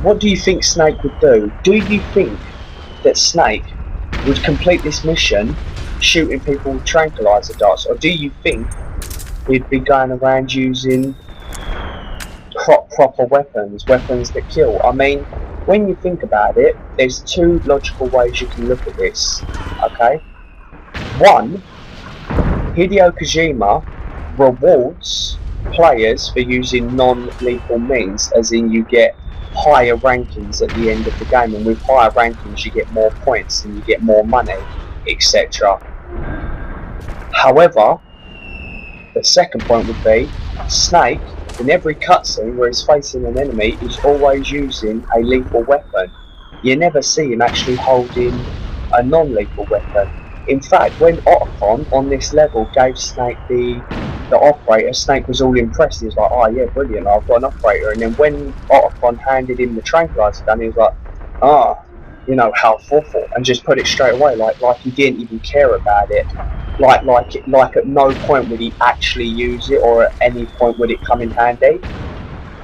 what do you think Snake would do? Do you think that Snake would complete this mission shooting people with tranquilizer darts, or do you think he'd be going around using proper weapons that kill? I mean, when you think about it, there's two logical ways you can look at this, okay? One, Hideo Kojima rewards players for using non-lethal means, as in you get higher rankings at the end of the game, and with higher rankings you get more points and you get more money, etc. However, the second point would be Snake, in every cutscene where he's facing an enemy, is always using a lethal weapon. You never see him actually holding a non-lethal weapon. In fact, when Otacon on this level gave Snake the operator, Snake was all impressed. He was like, oh yeah, brilliant, I've got an operator. And then when Otacon handed him the tranquilizer gun, he was like, you know, how thoughtful, and just put it straight away, like he didn't even care about it. Like at no point would he actually use it, or at any point would it come in handy.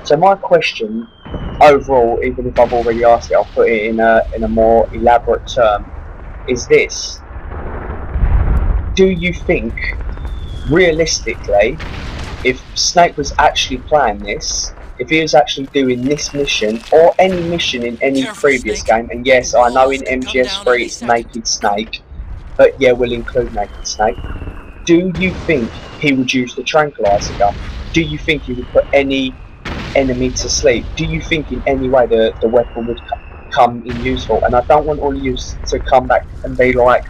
So my question, overall, even if I've already asked it, I'll put it in a more elaborate term, is this: do you think, realistically, if Snake was actually playing this, if he was actually doing this mission, or any mission in any previous game, and yes, I know in MGS3 it's Naked Snake, but yeah, we'll include Naked Snake, do you think he would use the tranquilizer gun? Do you think he would put any enemy to sleep? Do you think in any way the weapon would come in useful? And I don't want all of you to come back and be like,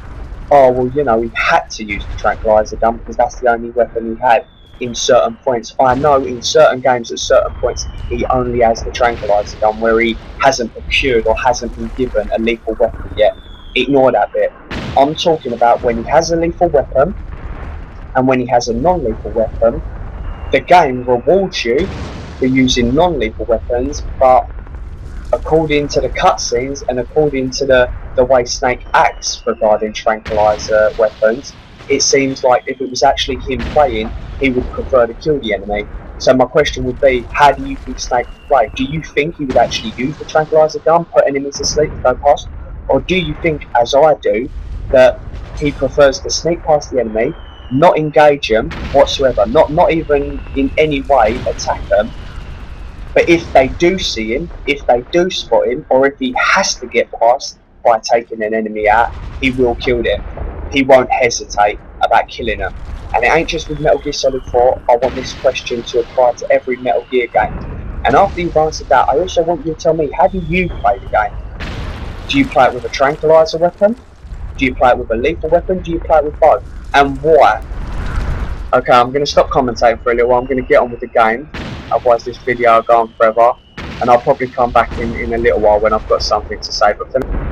oh, well, you know, he had to use the tranquilizer gun because that's the only weapon he had in certain points. I know in certain games at certain points he only has the tranquilizer gun where he hasn't procured or hasn't been given a lethal weapon yet. Ignore that bit. I'm talking about when he has a lethal weapon and when he has a non-lethal weapon. The game rewards you for using non-lethal weapons, but according to the cutscenes and according to the way Snake acts regarding tranquilizer weapons, it seems like if it was actually him playing, he would prefer to kill the enemy. So my question would be, how do you think Snake would play? Do you think he would actually use the tranquilizer gun, put enemies to sleep and go past? Or do you think, as I do, that he prefers to sneak past the enemy, not engage them whatsoever, not even in any way attack them, but if they do see him, if they do spot him, or if he has to get past by taking an enemy out, he will kill them. He won't hesitate about killing them. And it ain't just with Metal Gear Solid 4, I want this question to apply to every Metal Gear game. And after you've answered that, I also want you to tell me, how do you play the game? Do you play it with a tranquilizer weapon? Do you play it with a lethal weapon? Do you play it with both? And why? Okay, I'm going to stop commentating for a little while, I'm going to get on with the game. Otherwise this video will go on forever, and I'll probably come back in a little while when I've got something to say. But for now,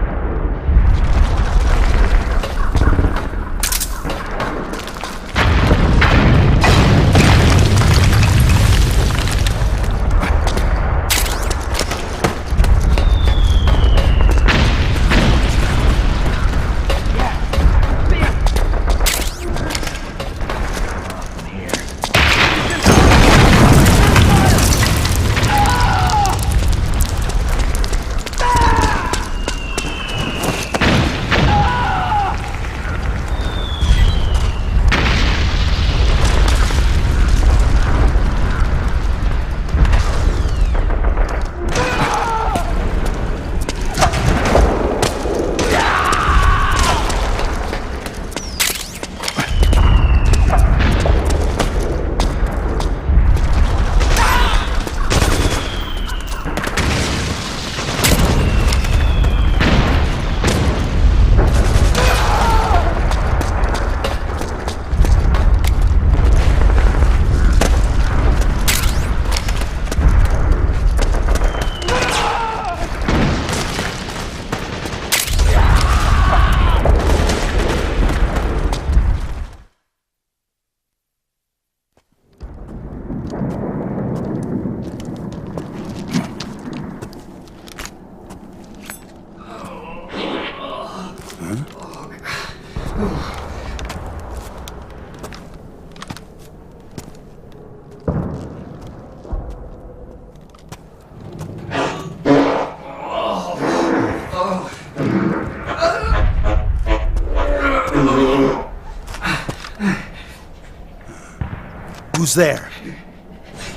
Who's there?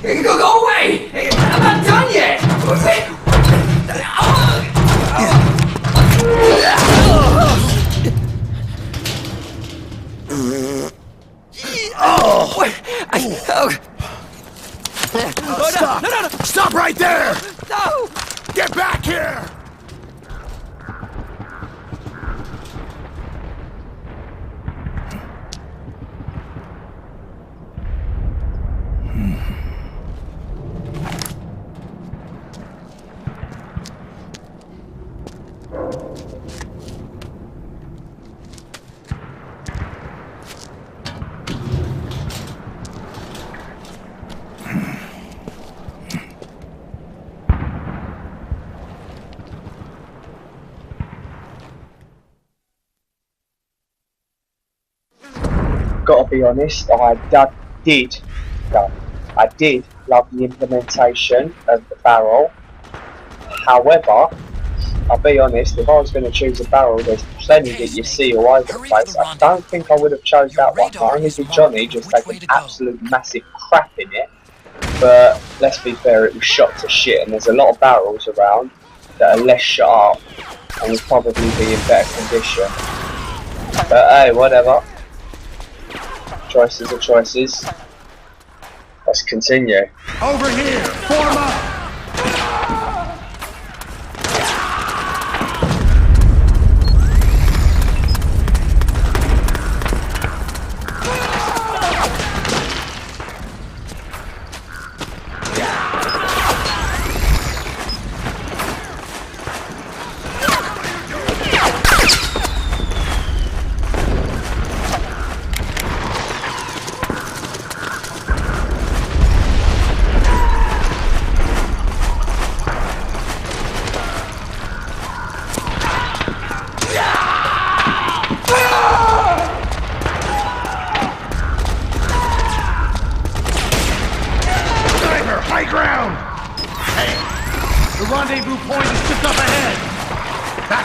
Go away! I'm not done yet! Stop! No! Stop right there! No! Get back here! gotta be honest, I did love the implementation of the barrel. However, I'll be honest, if I was going to choose a barrel, there's plenty that you see all over the place. I don't think I would have chose that one. Not only did Johnny just take an absolute massive crap in it, but let's be fair, it was shot to shit, and there's a lot of barrels around that are less shot up and would probably be in better condition. But hey, whatever. Choices are choices. Let's continue. Over here! Form up!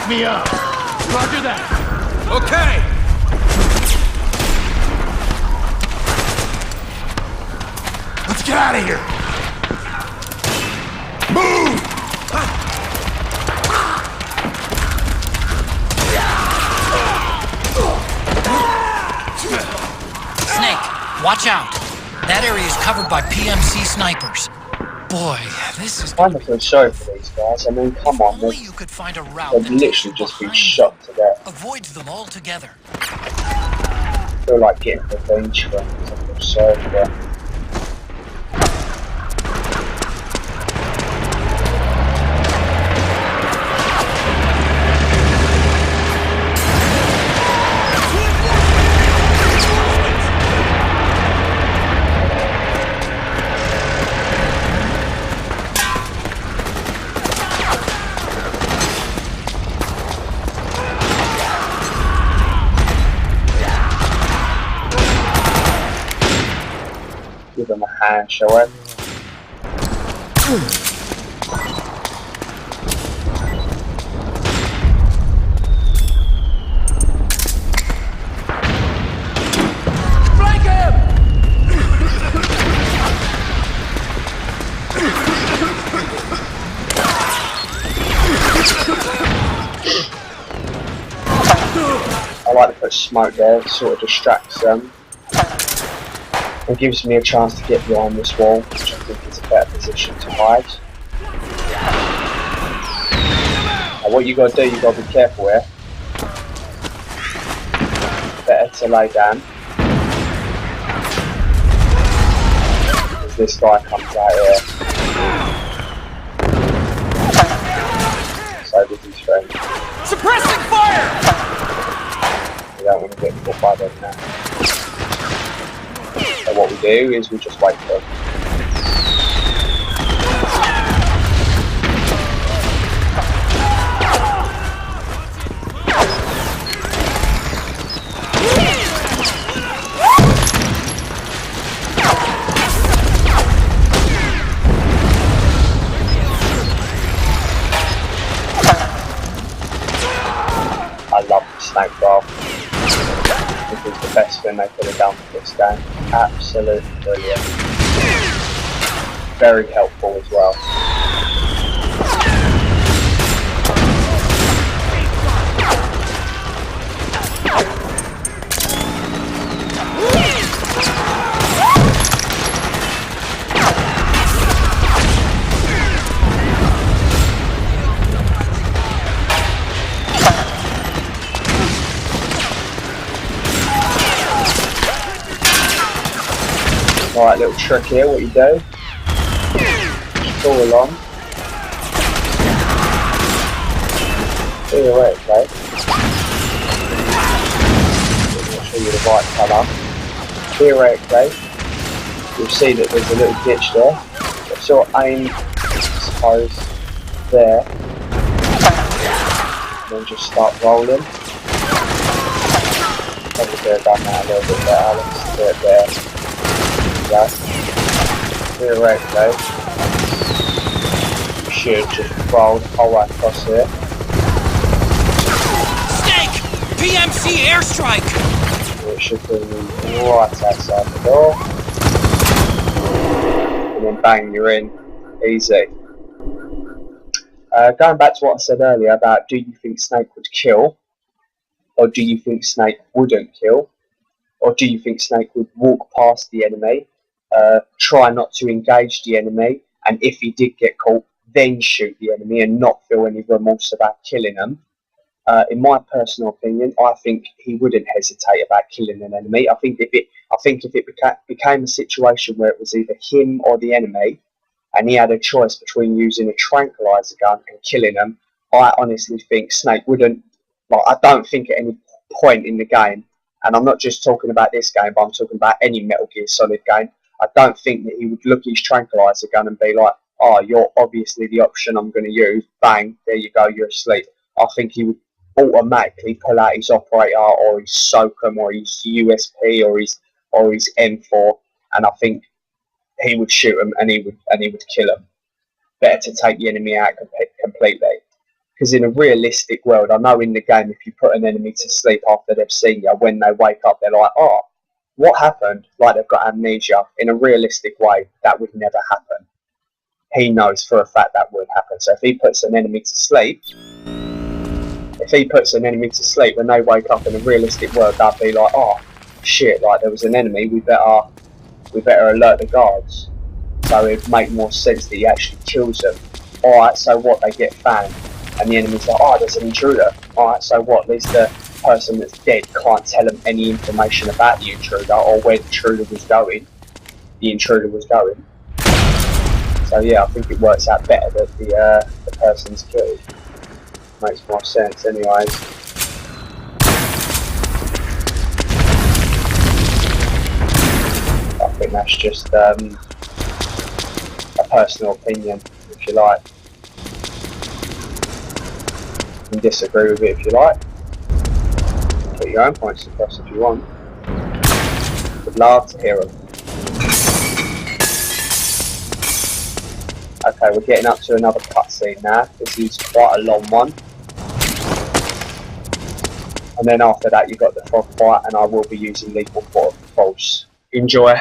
Me up. Roger that. Okay. Let's get out of here. Move. Snake, watch out. That area is covered by PMC snipers. Boy, this is. I kind of feel sorry for these guys. I mean, come on, they've literally just been shot to death. Avoids them altogether. I feel like getting revenge for them. I feel sorry for them. Give them a hand, shall we? Flank him! I like to put smoke there, it sort of distracts them. It gives me a chance to get behind this wall, which I think is a better position to hide. Now what you gotta do, you gotta be careful here. Better to lay down. Because this guy comes out here. So does his friend. Suppressing fire! We don't want to get caught by them now. So what we do is we just wait for them. I love the snake roll. This is the best thing they could have done for this game. Absolutely brilliant. Very helpful as well. Alright, little trick here, what you do, just pull along, theoretically, I'll show you the right colour, theoretically, you'll see that there's a little ditch there, so sort of aim, I suppose, there, and then just start rolling, probably Could have done that a little bit better. Let's do it there. Yeah. Theoretically, should just roll the whole way across here. Snake! PMC airstrike! It should be right outside the door. And then bang, you're in. Easy. Going back to what I said earlier about do you think Snake would kill? Or do you think Snake wouldn't kill? Or do you think Snake would walk past the enemy, try not to engage the enemy, and if he did get caught, then shoot the enemy and not feel any remorse about killing them? In my personal opinion, I think he wouldn't hesitate about killing an enemy. I think if it became a situation where it was either him or the enemy, and he had a choice between using a tranquilizer gun and killing them, I honestly think Snake wouldn't. Like, I don't think at any point in the game, and I'm not just talking about this game, but I'm talking about any Metal Gear Solid game, I don't think that he would look at his tranquilizer gun and be like, oh, you're obviously the option I'm going to use, bang, there you go, you're asleep. I think he would automatically pull out his operator or his SOCOM or his USP or his M4, and I think he would shoot him and he would kill him. Better to take the enemy out completely. Because in a realistic world, I know in the game, if you put an enemy to sleep after they've seen you, when they wake up, they're like, oh, what happened? Like they've got amnesia. In a realistic way, that would never happen. He knows for a fact that would happen. So if he puts an enemy to sleep, when they wake up in a realistic world, they'll be like, oh, shit, like there was an enemy, we better alert the guards. So it'd make more sense that he actually kills them. Alright, so what, they get found. And the enemy's like, oh, there's an intruder. Alright, so what? At least the person that's dead can't tell them any information about the intruder or where the intruder was going. So yeah, I think it works out better that the person's killed. Makes more sense anyways. I think that's just a personal opinion, if you like. You can disagree with it if you like. Put your own points across if you want. Would love to hear them. Okay, we're getting up to another cutscene now. This is quite a long one. And then after that you've got the frog fight, and I will be using lethal force. Enjoy.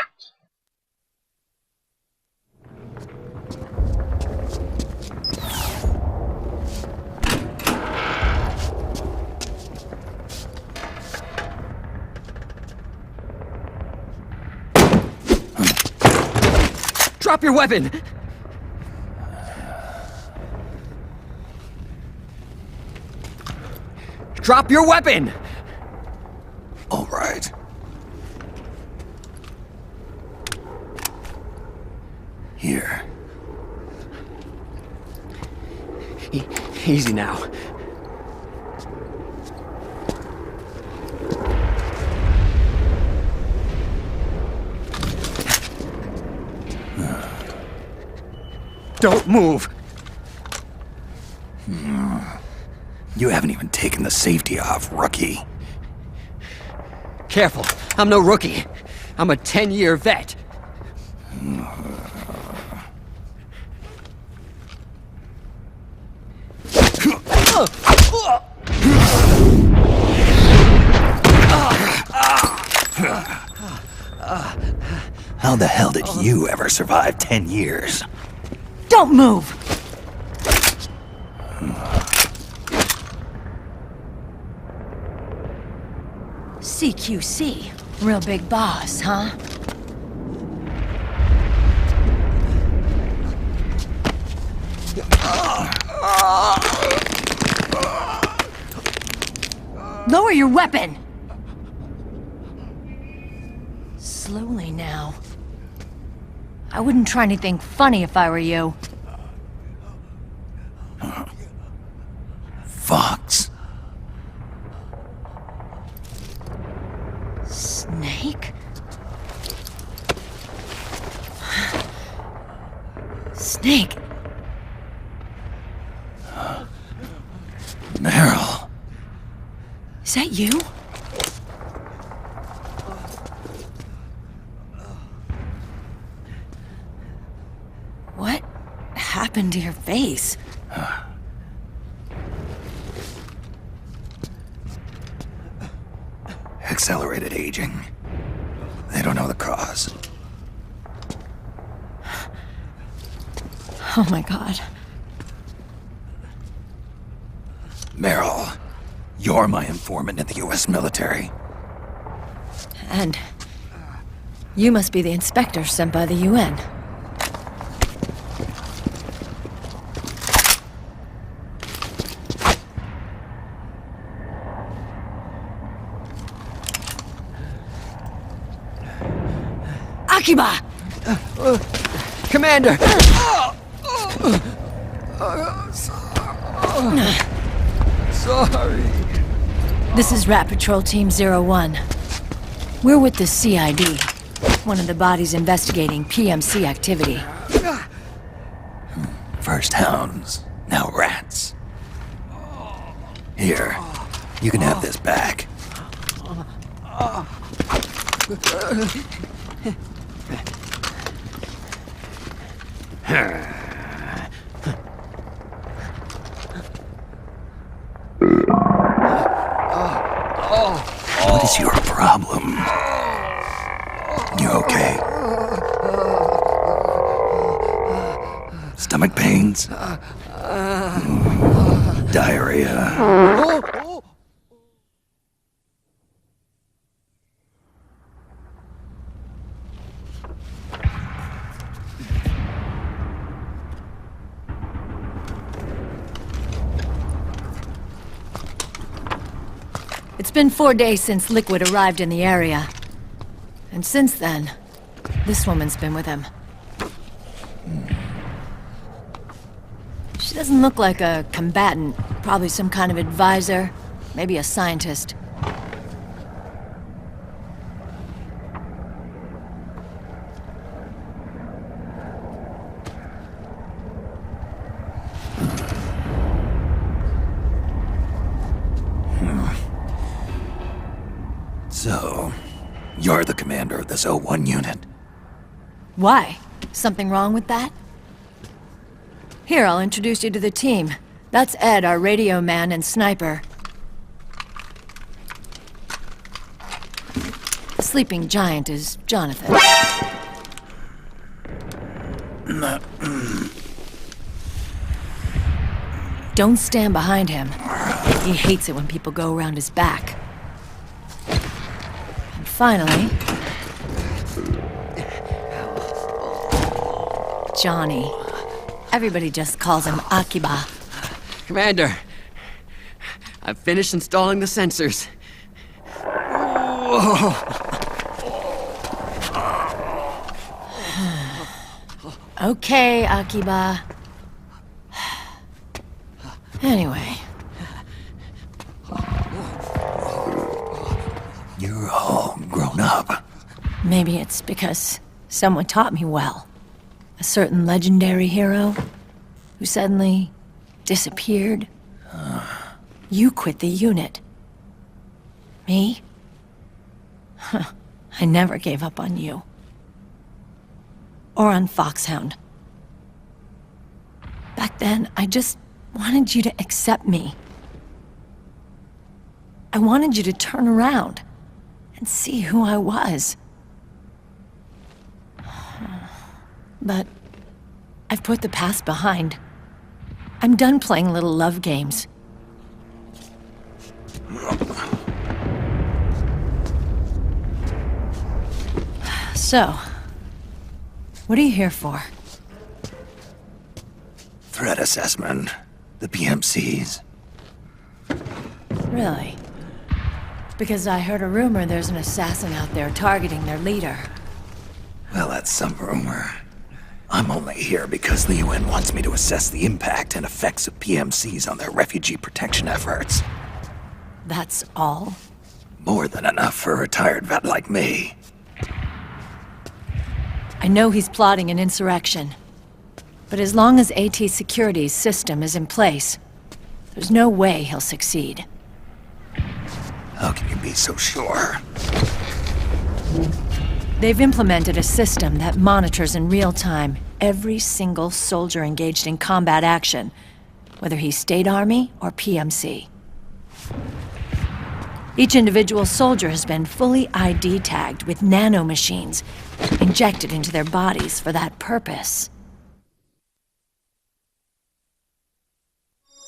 Drop your weapon! Drop your weapon! All right. Here. Easy now. Don't move! You haven't even taken the safety off, rookie. Careful, I'm no rookie. I'm a 10-year vet. How the hell did you ever survive 10 years? Don't move! CQC. Real big boss, huh? Lower your weapon! Slowly now. I wouldn't try anything funny if I were you. Fox. Snake? Snake? Meryl. Is that you? happened to your face? Accelerated aging. They don't know the cause. Oh my god. Meryl, you're my informant in the U.S. military. And you must be the inspector sent by the UN. Akiba! Commander! Sorry. This is Rat Patrol Team 01. We're with the CID, one of the bodies investigating PMC activity. First hounds, now rats. Here, you can have this back. What is your problem? You okay? Stomach pains? Diarrhea? It's been 4 days since Liquid arrived in the area. And since then, this woman's been with him. She doesn't look like a combatant. Probably some kind of advisor, maybe a scientist. So, you're the commander of this O1 unit? Why? Something wrong with that? Here, I'll introduce you to the team. That's Ed, our radio man and sniper. The sleeping giant is Jonathan. Don't stand behind him. He hates it when people go around his back. And finally... Johnny. Everybody just calls him Akiba. Commander, I've finished installing the sensors. Okay, Akiba. Anyway. You're all grown up. Maybe it's because someone taught me well. A certain legendary hero who suddenly disappeared. You quit the unit. Me? I never gave up on you. Or on Foxhound. Back then, I just wanted you to accept me. I wanted you to turn around and see who I was. But I've put the past behind. I'm done playing little love games. So, what are you here for? Threat assessment. The PMCs. Really? Because I heard a rumor there's an assassin out there targeting their leader. Well, that's some rumor. I'm only here because the UN wants me to assess the impact and effects of PMCs on their refugee protection efforts. That's all? More than enough for a retired vet like me. I know he's plotting an insurrection. But as long as AT Security's system is in place, there's no way he'll succeed. How can you be so sure? They've implemented a system that monitors in real time every single soldier engaged in combat action, whether he's State Army or PMC. Each individual soldier has been fully ID tagged with nanomachines injected into their bodies for that purpose.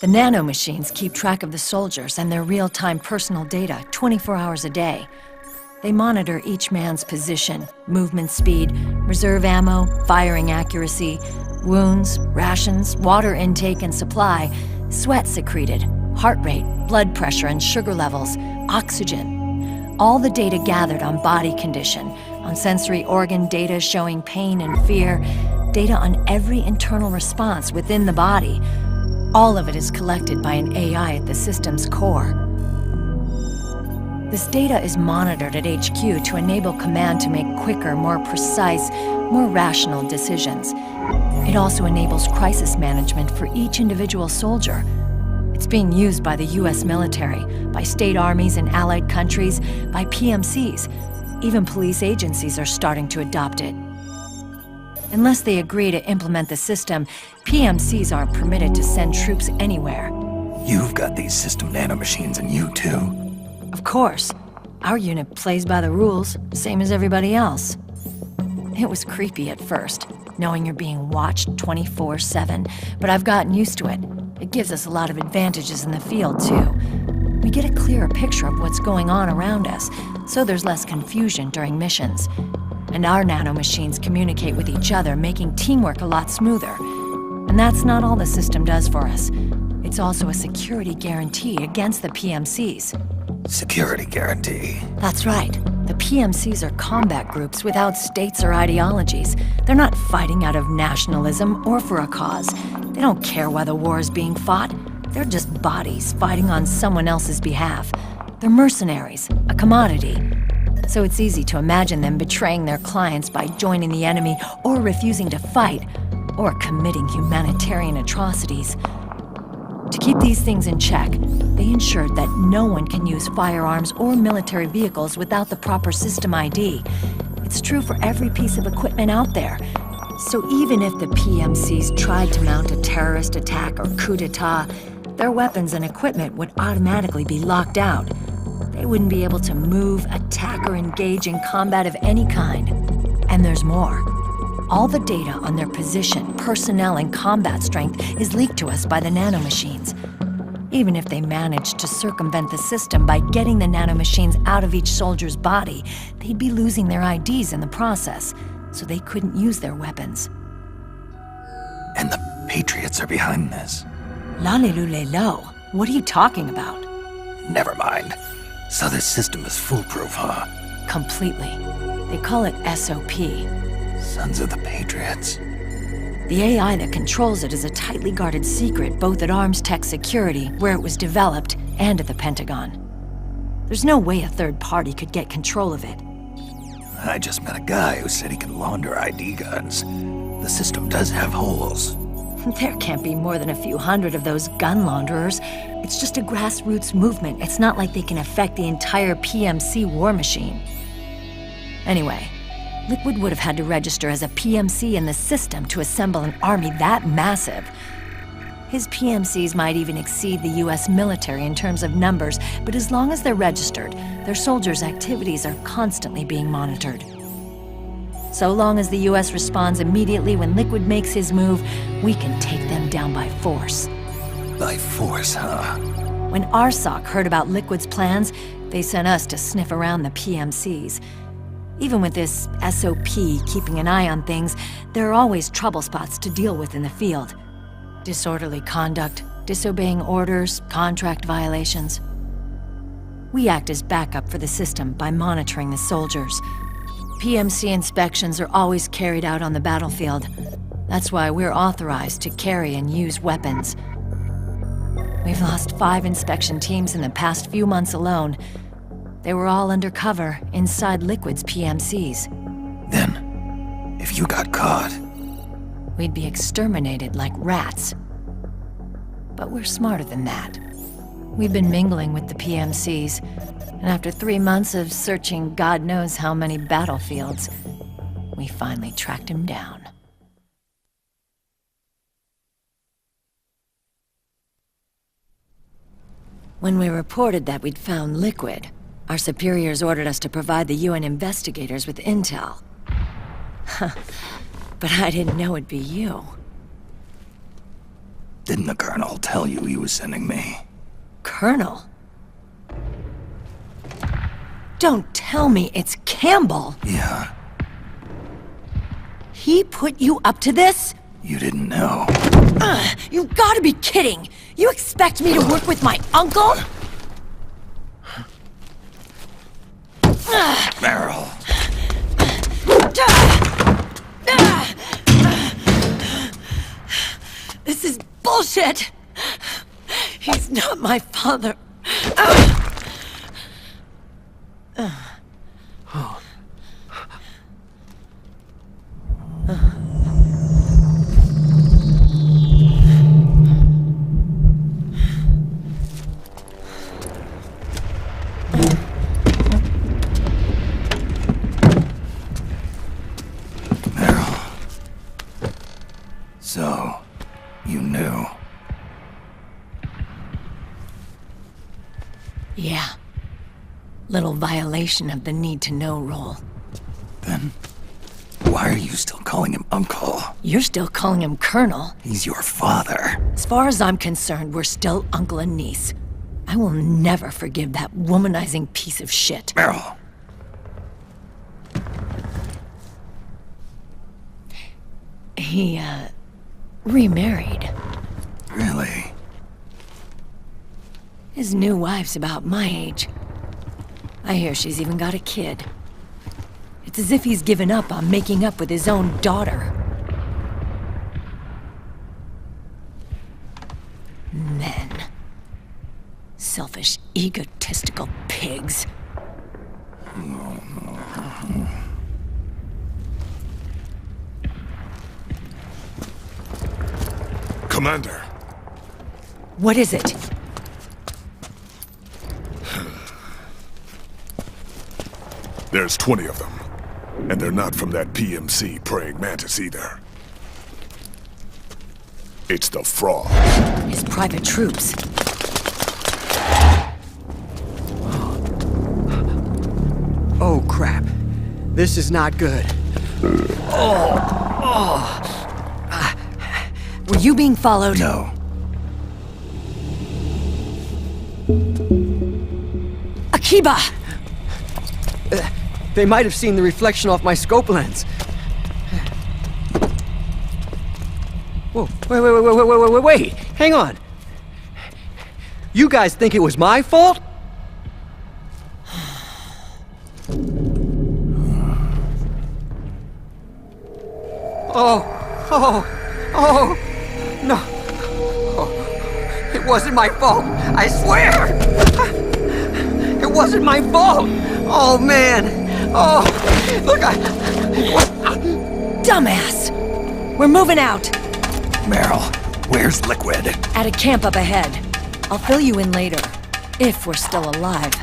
The nanomachines keep track of the soldiers and their real-time personal data 24 hours a day. They monitor each man's position, movement speed, reserve ammo, firing accuracy, wounds, rations, water intake and supply, sweat secreted, heart rate, blood pressure and sugar levels, oxygen. All the data gathered on body condition, on sensory organ data showing pain and fear, data on every internal response within the body. All of it is collected by an AI at the system's core. This data is monitored at HQ to enable command to make quicker, more precise, more rational decisions. It also enables crisis management for each individual soldier. It's being used by the US military, by state armies in allied countries, by PMCs. Even police agencies are starting to adopt it. Unless they agree to implement the system, PMCs aren't permitted to send troops anywhere. You've got these system nanomachines in you too. Of course. Our unit plays by the rules, same as everybody else. It was creepy at first, knowing you're being watched 24/7, but I've gotten used to it. It gives us a lot of advantages in the field, too. We get a clearer picture of what's going on around us, so there's less confusion during missions. And our nanomachines communicate with each other, making teamwork a lot smoother. And that's not all the system does for us. It's also a security guarantee against the PMCs. Security guarantee. That's right. The PMCs are combat groups without states or ideologies. They're not fighting out of nationalism or for a cause. They don't care why the war is being fought. They're just bodies fighting on someone else's behalf. They're mercenaries, a commodity. So it's easy to imagine them betraying their clients by joining the enemy or refusing to fight, or committing humanitarian atrocities. To keep these things in check, they ensured that no one can use firearms or military vehicles without the proper system ID. It's true for every piece of equipment out there. So even if the PMCs tried to mount a terrorist attack or coup d'etat, their weapons and equipment would automatically be locked out. They wouldn't be able to move, attack, or engage in combat of any kind. And there's more. All the data on their position, personnel, and combat strength is leaked to us by the nanomachines. Even if they managed to circumvent the system by getting the nanomachines out of each soldier's body, they'd be losing their IDs in the process, so they couldn't use their weapons. And the Patriots are behind this. Lalilulelo, what are you talking about? Never mind. So this system is foolproof, huh? Completely. They call it SOP. Sons of the Patriots. The AI that controls it is a tightly guarded secret, both at Arms Tech Security, where it was developed, and at the Pentagon. There's no way a third party could get control of it. I just met a guy who said he can launder ID guns. The system does have holes. There can't be more than a few hundred of those gun launderers. It's just a grassroots movement. It's not like they can affect the entire PMC war machine. Anyway, Liquid would have had to register as a PMC in the system to assemble an army that massive. His PMCs might even exceed the US military in terms of numbers, but as long as they're registered, their soldiers' activities are constantly being monitored. So long as the US responds immediately when Liquid makes his move, we can take them down by force. By force, huh? When RSOC heard about Liquid's plans, they sent us to sniff around the PMCs. Even with this SOP keeping an eye on things, there are always trouble spots to deal with in the field. Disorderly conduct, disobeying orders, contract violations. We act as backup for the system by monitoring the soldiers. PMC inspections are always carried out on the battlefield. That's why we're authorized to carry and use weapons. We've lost 5 inspection teams in the past few months alone. They were all undercover inside Liquid's PMCs. Then, if you got caught, we'd be exterminated like rats. But we're smarter than that. We've been mingling with the PMCs, and after 3 months of searching God knows how many battlefields, we finally tracked him down. When we reported that we'd found liquid, our superiors ordered us to provide the UN investigators with intel. But I didn't know it'd be you. Didn't the Colonel tell you he was sending me? Colonel? Don't tell me it's Campbell! Yeah. He put you up to this? You didn't know. You gotta be kidding! You expect me to work with my uncle? Meryl. This is bullshit! He's not my father. So, you knew. Yeah. Little violation of the need-to-know rule. Then, why are you still calling him Uncle? You're still calling him Colonel. He's your father. As far as I'm concerned, we're still uncle and niece. I will never forgive that womanizing piece of shit. Meryl. He, remarried. Really? His new wife's about my age. I hear she's even got a kid. It's as if he's given up on making up with his own daughter. Men. Selfish, egotistical pigs. Commander. What is it? There's 20 of them. And they're not from that PMC praying mantis either. It's the Frog. His private troops. Oh, crap. This is not good. Were you being followed? No. Akiba! They might have seen the reflection off my scope lens. Whoa, wait, hang on. You guys think it was my fault? Oh, no. Oh, it wasn't my fault, I swear! It wasn't my fault! Oh, man! Oh, look, Dumbass! We're moving out! Meryl, where's Liquid? At a camp up ahead. I'll fill you in later. If we're still alive.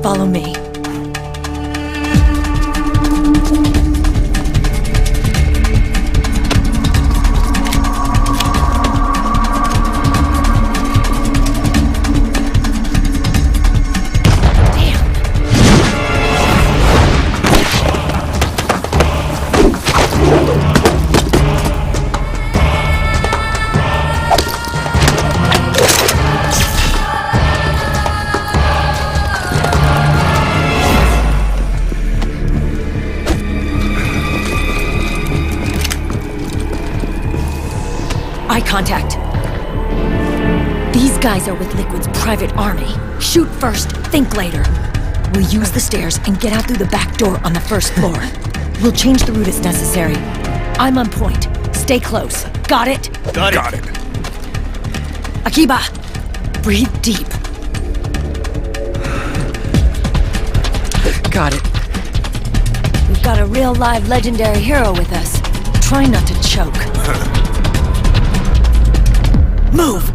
Follow me. Eye contact. These guys are with Liquid's private army. Shoot first, think later. We'll use the stairs and get out through the back door on the first floor. We'll change the route as necessary. I'm on point. Stay close. Got it? Got it. Akiba, breathe deep. got it. We've got a real live legendary hero with us. Try not to choke. Move!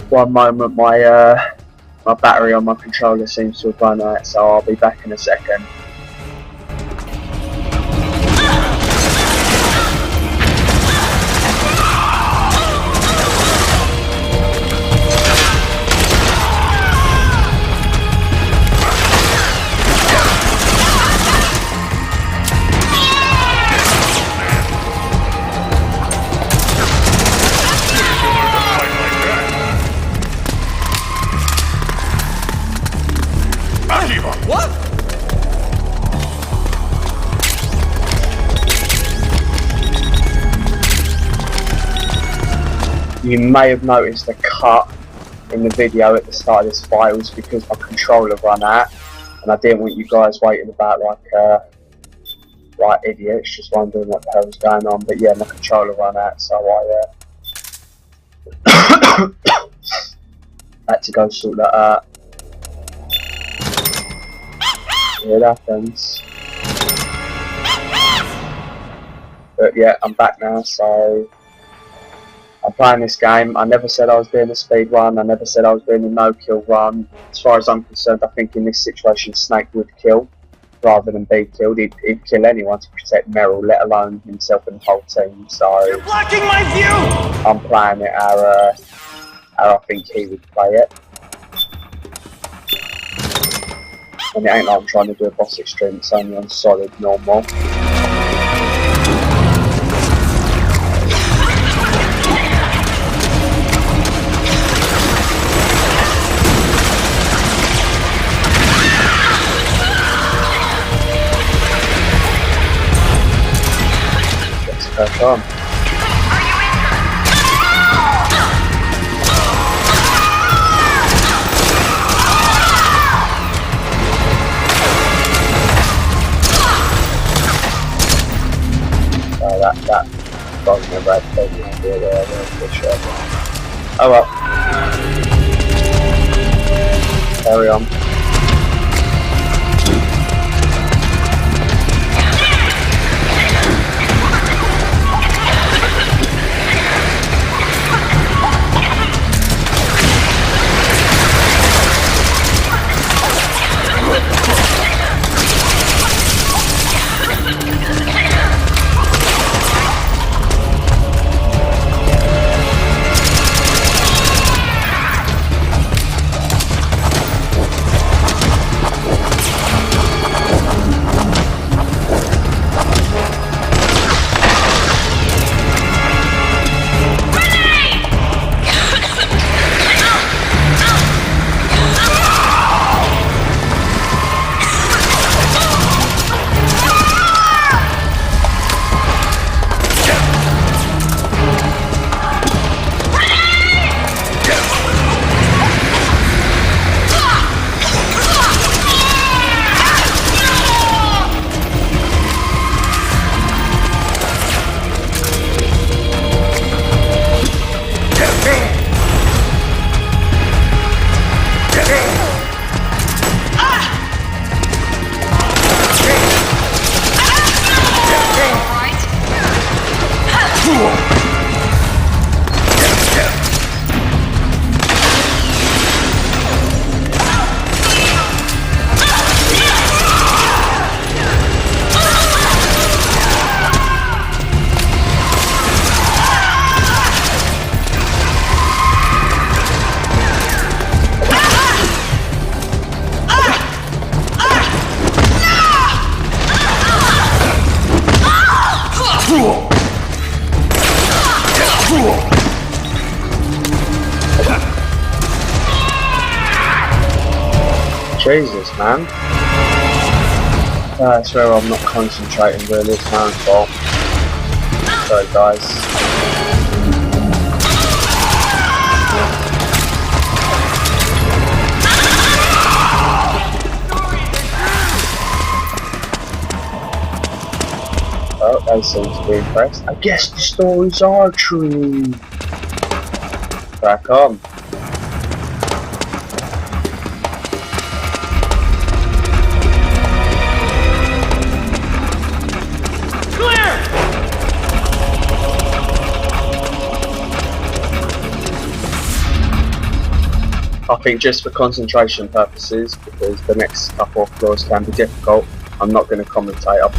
One moment, my battery on my controller seems to have run out, so I'll be back in a second. What? You may have noticed a cut in the video at the start of this fight. It was because my controller ran out, and I didn't want you guys waiting about like idiots, just wondering what the hell was going on. But yeah, my controller ran out, so I had to go sort that out. It happens. But yeah, I'm back now, so I'm playing this game. I never said I was doing a speed run, I never said I was doing a no-kill run. As far as I'm concerned, I think in this situation Snake would kill rather than be killed. He'd kill anyone to protect Meryl, let alone himself and the whole team. So You're blocking my view! I'm playing it how I think he would play it. And it ain't like I'm trying to do a boss extreme, it's only on solid normal. Let's crack on. That wasn't a bad thing there, for sure. Oh well. Carry on. Jesus, man. I swear I'm not concentrating really, it's my own fault. Sorry guys. Oh, they seem to be impressed. I guess the stories are true. Crack on. I think just for concentration purposes, because the next couple of floors can be difficult, I'm not going to commentate.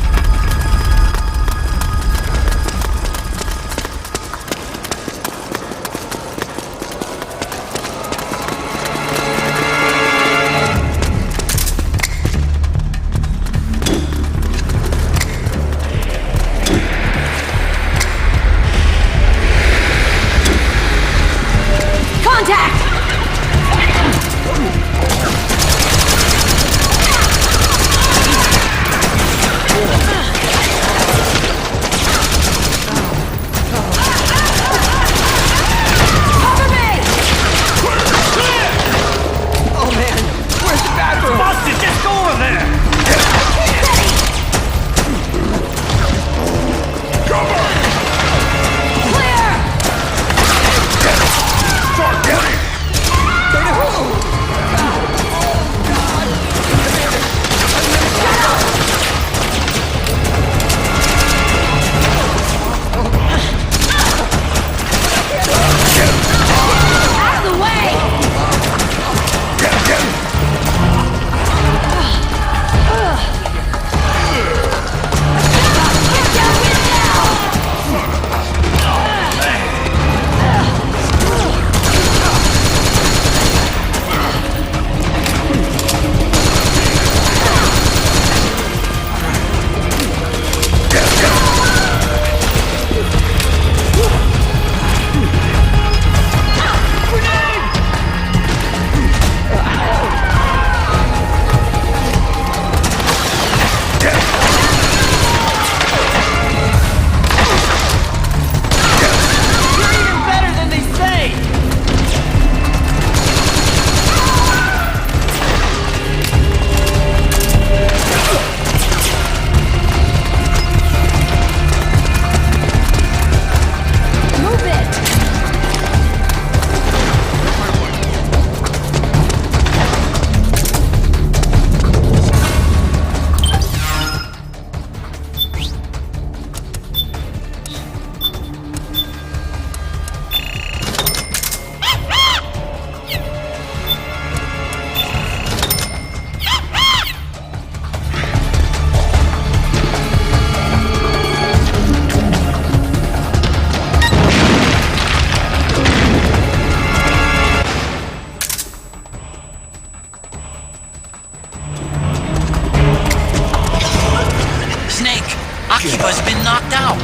Akiba's been knocked out.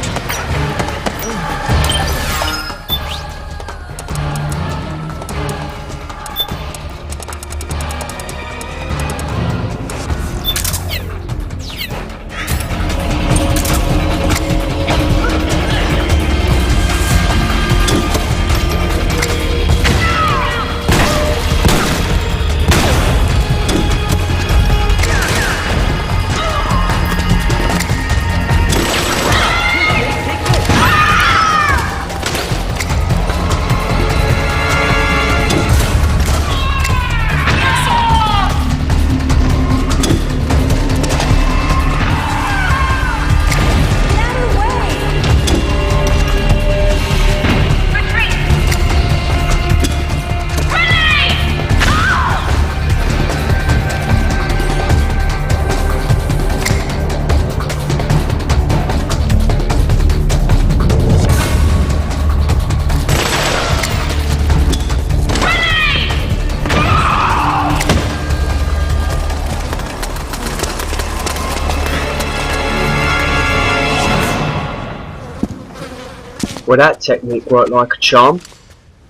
Well, that technique worked like a charm.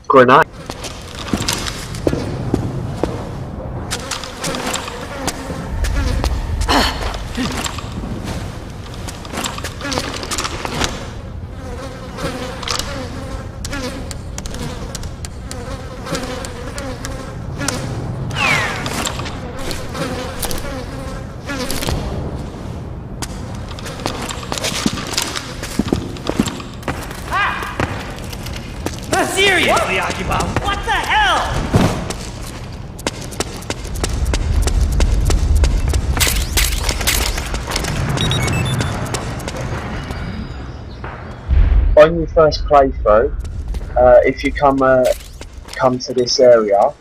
Grenade. Seriously, Akiba, what the hell? On your first playthrough, if you come to this area,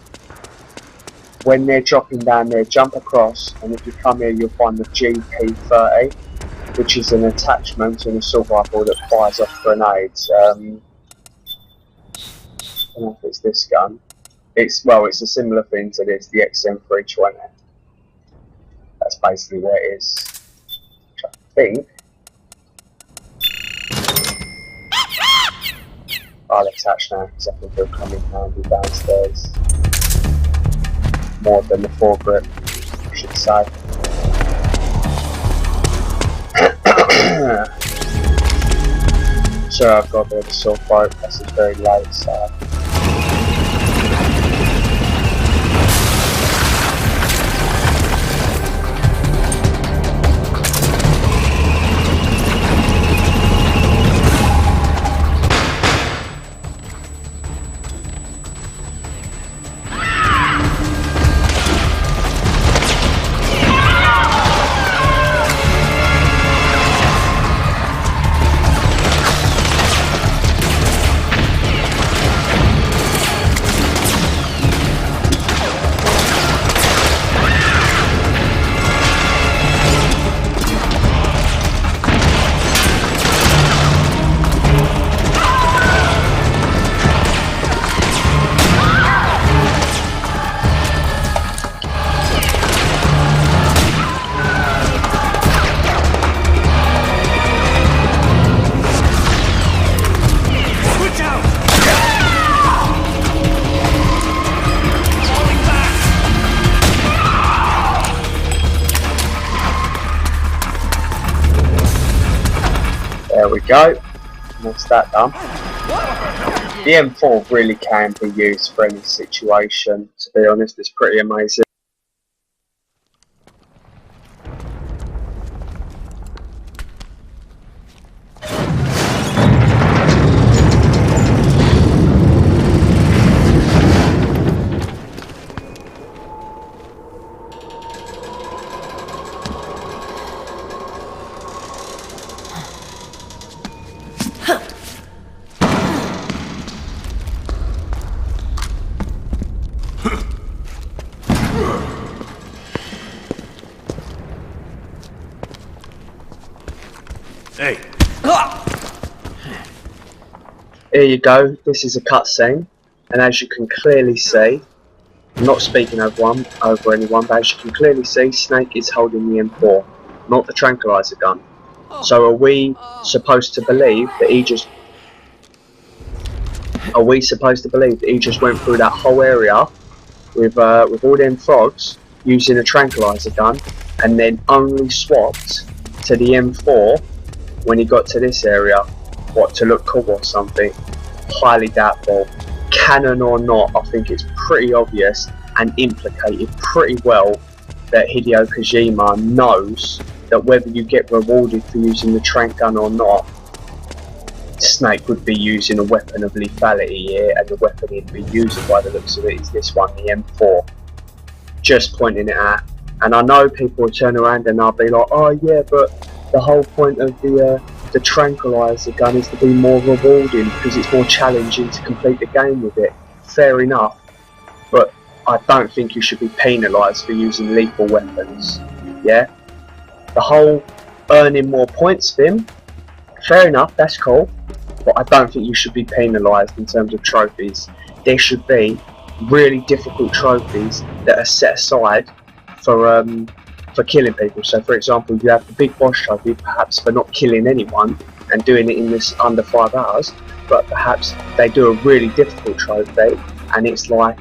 when they're dropping down there, jump across, and if you come here, you'll find the GP-30, which is an attachment to an assault rifle that fires off grenades. I don't know if it's this gun. It's a similar thing to this, the XM320. That's basically what it is. Which I think. I'll attach now because I think they'll come in handy downstairs. More than the foregrip, I should say. So I've got a bit of a sore throat because it's very late, so. There we go. That's that done. The M4 really can be used for any situation, to be honest. It's pretty amazing. Hey. Here you go. This is a cutscene, and as you can clearly see, I'm not speaking over anyone, but as you can clearly see, Snake is holding the M4, not the tranquilizer gun. So are we supposed to believe that he just? Are we supposed to believe that he just went through that whole area with all them frogs using a tranquilizer gun, and then only swapped to the M4 when he got to this area? What, to look cool or something? Highly doubtful. Canon or not, I think it's pretty obvious and implicated pretty well that Hideo Kojima knows that whether you get rewarded for using the tranq gun or not, Snake would be using a weapon of lethality here, and the weapon he'd be using by the looks of it is this one, the M4. Just pointing it out. And I know people will turn around and I'll be like, oh yeah, but the whole point of the tranquilizer gun is to be more rewarding because it's more challenging to complete the game with it. Fair enough, but I don't think you should be penalised for using lethal weapons. Yeah, the whole earning more points thing, fair enough, that's cool, but I don't think you should be penalised in terms of trophies. There should be really difficult trophies that are set aside for killing people. So for example, you have the big boss trophy perhaps for not killing anyone and doing it in this under 5 hours, but perhaps they do a really difficult trophy and it's like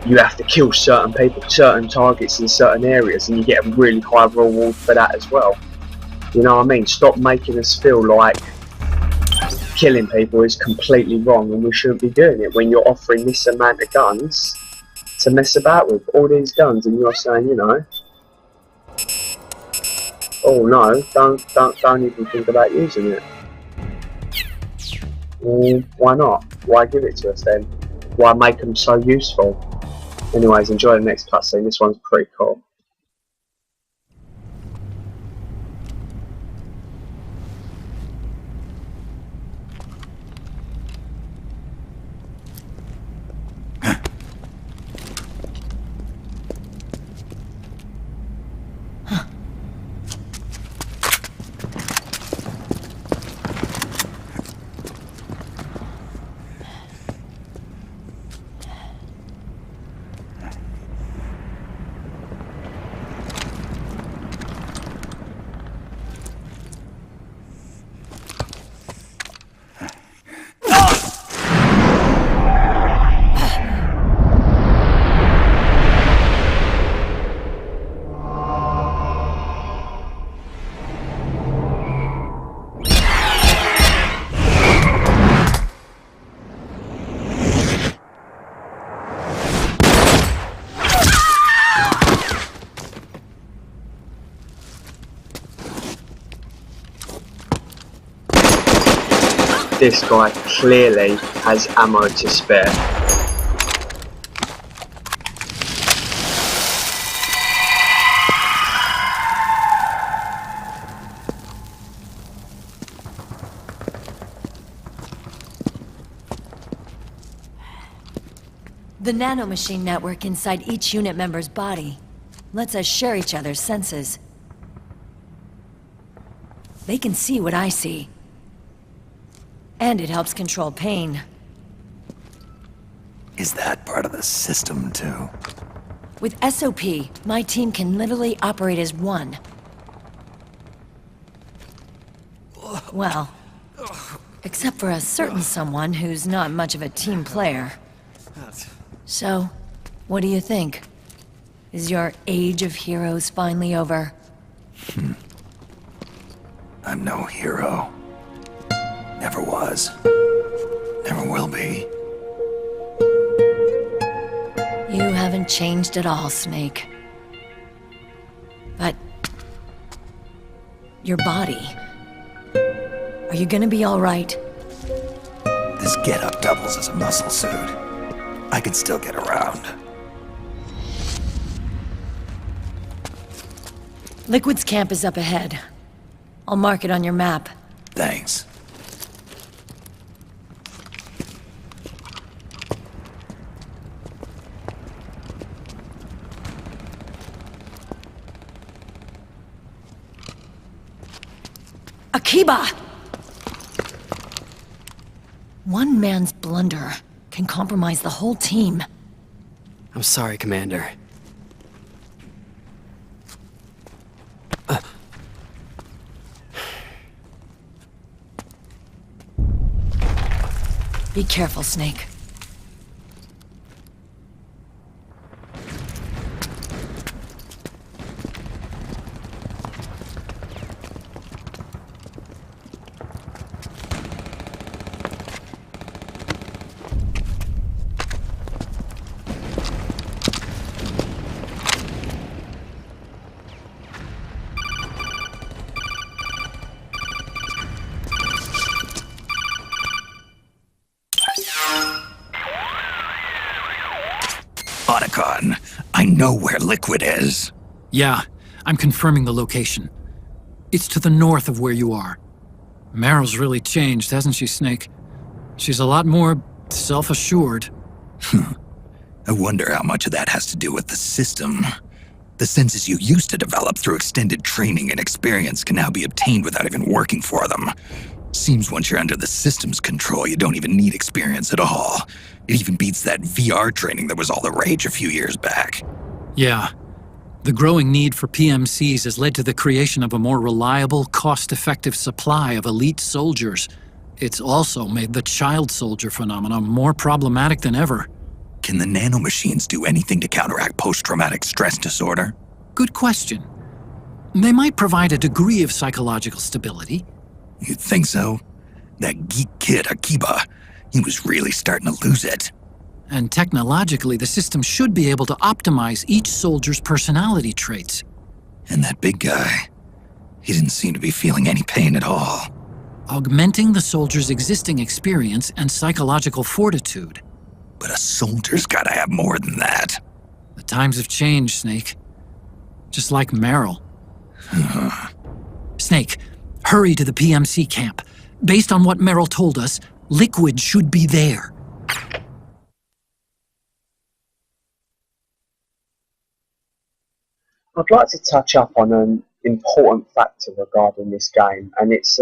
you have to kill certain people, certain targets in certain areas, and you get a really high reward for that as well. You know what I mean? Stop making us feel like killing people is completely wrong and we shouldn't be doing it when you're offering this amount of guns to mess about with, all these guns, and you're saying, you know, oh no, don't even think about using it. Well, why not? Why give it to us then? Why make them so useful? Anyways, enjoy the next cutscene. This one's pretty cool. this guy clearly has ammo to spare. The nanomachine network inside each unit member's body lets us share each other's senses. They can see what I see. And it helps control pain. Is that part of the system, too? With SOP, my team can literally operate as one. Well, except for a certain someone who's not much of a team player. So, what do you think? Is your age of heroes finally over? I'm no hero. Never was. Never will be. You haven't changed at all, Snake. But... your body... are you gonna be alright? This getup doubles as a muscle suit. I can still get around. Liquid's camp is up ahead. I'll mark it on your map. Thanks. Akiba! One man's blunder can compromise the whole team. I'm sorry, Commander. Be careful, Snake. Otacon, I know where Liquid is. Yeah, I'm confirming the location. It's to the north of where you are. Meryl's really changed, hasn't she, Snake? She's a lot more self-assured. I wonder how much of that has to do with the system. The senses you used to develop through extended training and experience can now be obtained without even working for them. Seems once you're under the system's control, you don't even need experience at all. It even beats that VR training that was all the rage a few years back. Yeah. The growing need for PMCs has led to the creation of a more reliable, cost-effective supply of elite soldiers. It's also made the child soldier phenomenon more problematic than ever. Can the nanomachines do anything to counteract post-traumatic stress disorder? Good question. They might provide a degree of psychological stability. You'd think so. That geek kid, Akiba, he was really starting to lose it. And technologically, the system should be able to optimize each soldier's personality traits. And that big guy, he didn't seem to be feeling any pain at all. Augmenting the soldier's existing experience and psychological fortitude. But a soldier's gotta have more than that. The times have changed, Snake. Just like Meryl. Snake, hurry to the PMC camp. Based on what Meryl told us, Liquid should be there. I'd like to touch up on an important factor regarding this game, and it's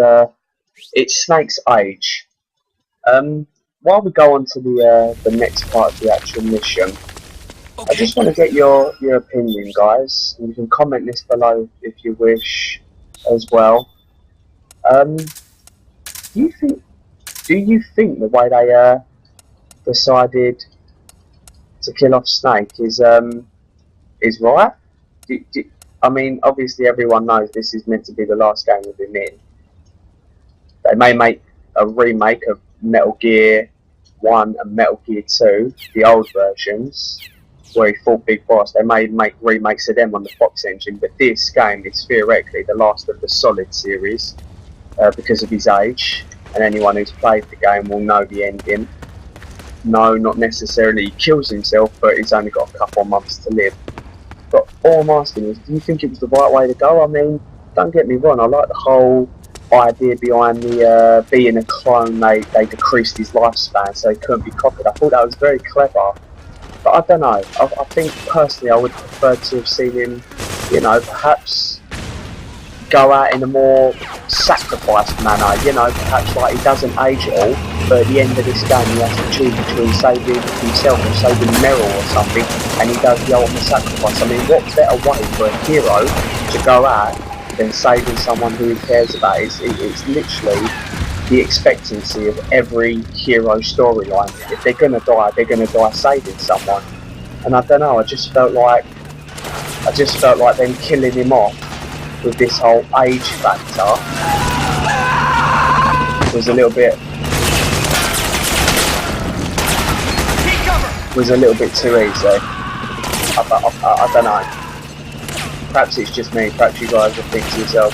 Snake's age. While we go on to the next part of the actual mission, I just want to get your opinion, guys. And you can comment this below if you wish, as well. Do you think the way they decided to kill off Snake is right? I mean, obviously everyone knows this is meant to be the last game with him in. They may make a remake of Metal Gear 1 and Metal Gear 2, the old versions, where he fought Big Boss. They may make remakes of them on the Fox engine, but this game is theoretically the last of the Solid series because of his age. and anyone who's played the game will know the ending. No, not necessarily he kills himself, but he's only got a couple of months to live. But all I'm asking is, do you think it was the right way to go? I mean, don't get me wrong, I like the whole idea behind the being a clone. They decreased his lifespan so he couldn't be copied. I thought that was very clever. But I don't know, I think personally I would prefer to have seen him, you know, perhaps go out in a more sacrificed manner, you know, perhaps like he doesn't age at all, but at the end of this game he has to choose between saving himself or saving Meryl or something, and he does the ultimate sacrifice. I mean, what better way for a hero to go out than saving someone who he cares about? It's literally the expectancy of every hero storyline. If they're going to die saving someone. And I don't know, I just felt like them killing him off with this whole age factor was a little bit too easy. I don't know. Perhaps it's just me, perhaps you guys will think to yourself,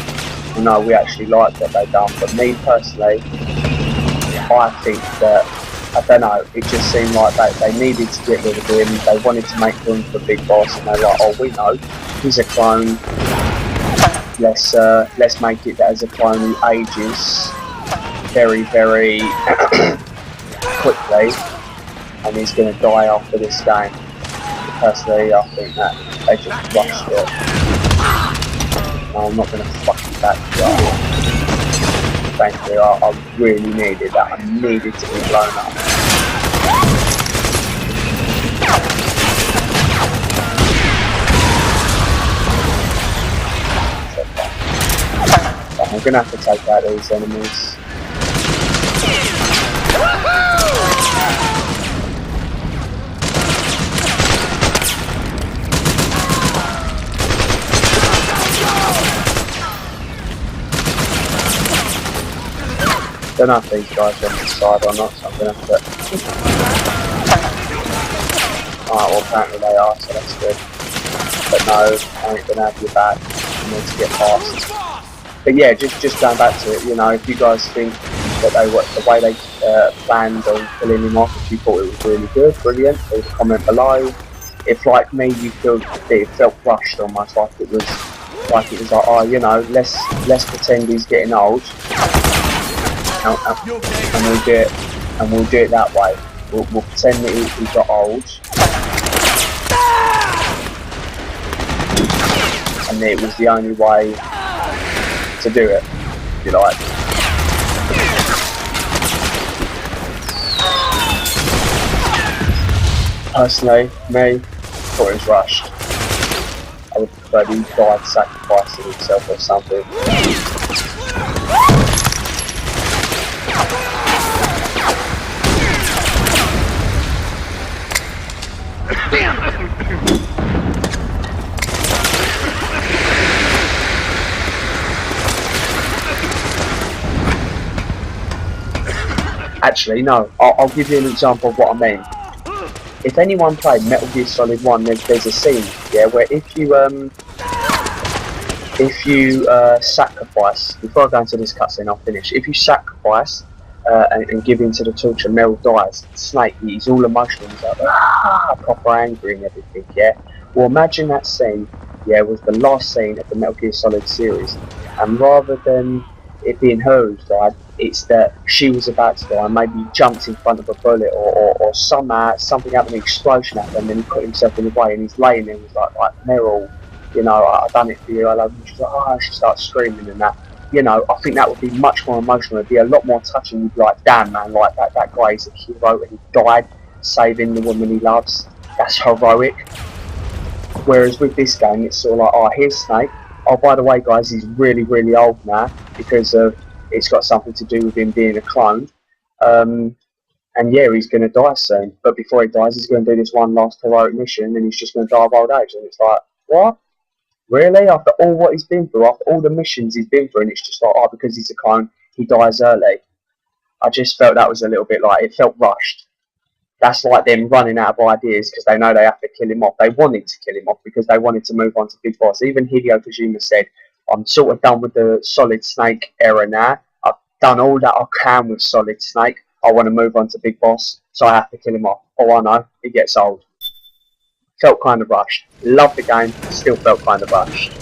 well, no, we actually liked what they've done, but me personally, I think that, I don't know, it just seemed like they needed to get rid of him, they wanted to make room for Big Boss, and they're like, oh, we know, he's a clone, let's make it that as a clone who ages very, very quickly, and he's going to die after this game. Personally, I think that they just rushed it. No, I'm not going to fucking back you up. Thankfully, I really needed that. I needed to be blown up. I'm going to have to take out these enemies. Don't know if these guys are on the side or not, so I'm going to have to... Alright, well apparently they are, so that's good. But no, I ain't going to have your back. I need to get past. But yeah, just going back to it, you know, if you guys think that they were, the way they planned on pulling him off, if you thought it was really good, brilliant, leave a comment below. If like me, you feel that it felt rushed almost, like it was like, oh, you know, let's pretend he's getting old. And we'll do it that way. We'll pretend that he got old, and it was the only way to do it, if you like. Personally, me, thought it was rushed. I would prefer he died sacrificing himself or something. Actually, no, I'll give you an example of what I mean. If anyone played Metal Gear Solid 1, there's a scene, yeah, where if you sacrifice, before I go into this cutscene, I'll finish. If you sacrifice and give in to the torture, Meryl dies. Snake, he's all emotional, he's like, proper angry and everything, yeah? Well, imagine that scene, yeah, was the last scene of the Metal Gear Solid series, and rather than it being her who died, it's that she was about to die, maybe jumped in front of a bullet, or somehow something happened, an explosion happened, and then he put himself in the way, and he's laying there, and he's like Meryl, you know, I've done it for you, I love you. She's like, oh, she starts screaming and that. You know, I think that would be much more emotional, it'd be a lot more touching. You'd be like, damn man, like that guy is a hero and he died saving the woman he loves. That's heroic. Whereas with this game, it's sort of like, oh, here's Snake. Oh, by the way, guys, he's really, really old now because of it's got something to do with him being a clone. And yeah, he's going to die soon. But before he dies, he's going to do this one last heroic mission, and he's just going to die of old age. And it's like, what? Really? After all what he's been through, after all the missions he's been through, and it's just like, oh, because he's a clone, he dies early. I just felt that was a little bit like, it felt rushed. That's like them running out of ideas because they know they have to kill him off. They wanted to kill him off because they wanted to move on to Big Boss. Even Hideo Kojima said, I'm sort of done with the Solid Snake era now. I've done all that I can with Solid Snake. I want to move on to Big Boss, so I have to kill him off. Oh, I know, he gets old. Felt kind of rushed. Loved the game, still felt kind of rushed.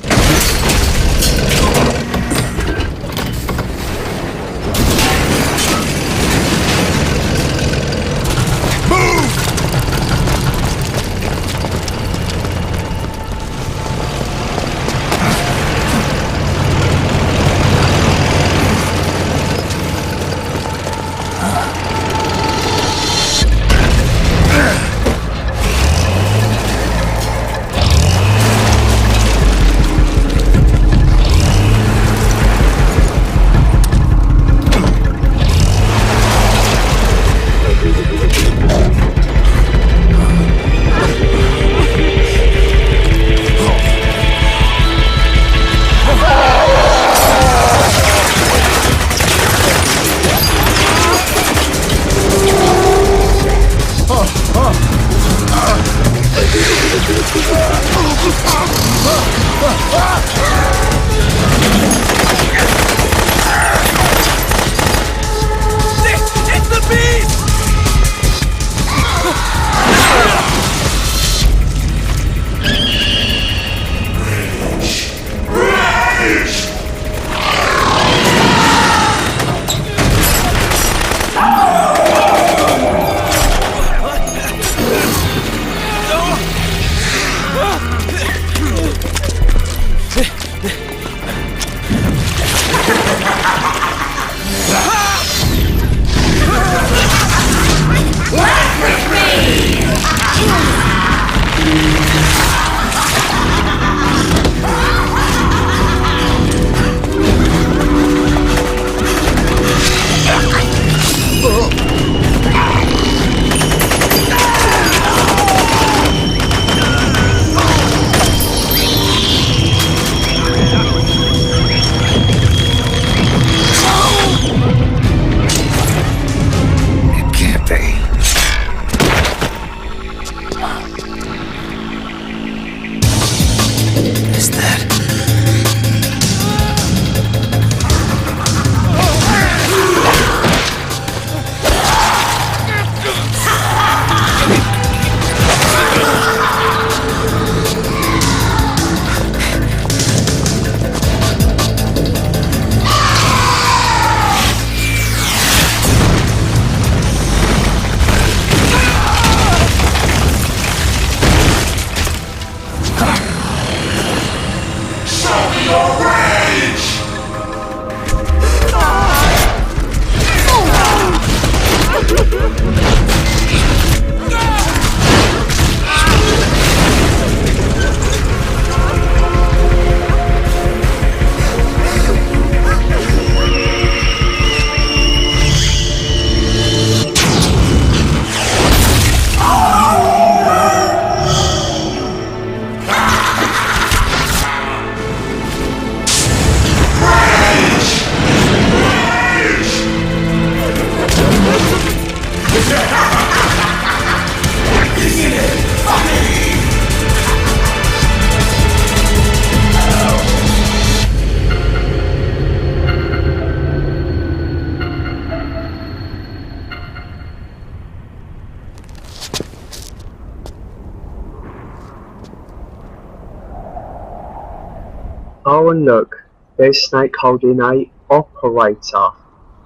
Oh, and look, there's Snake holding a operator.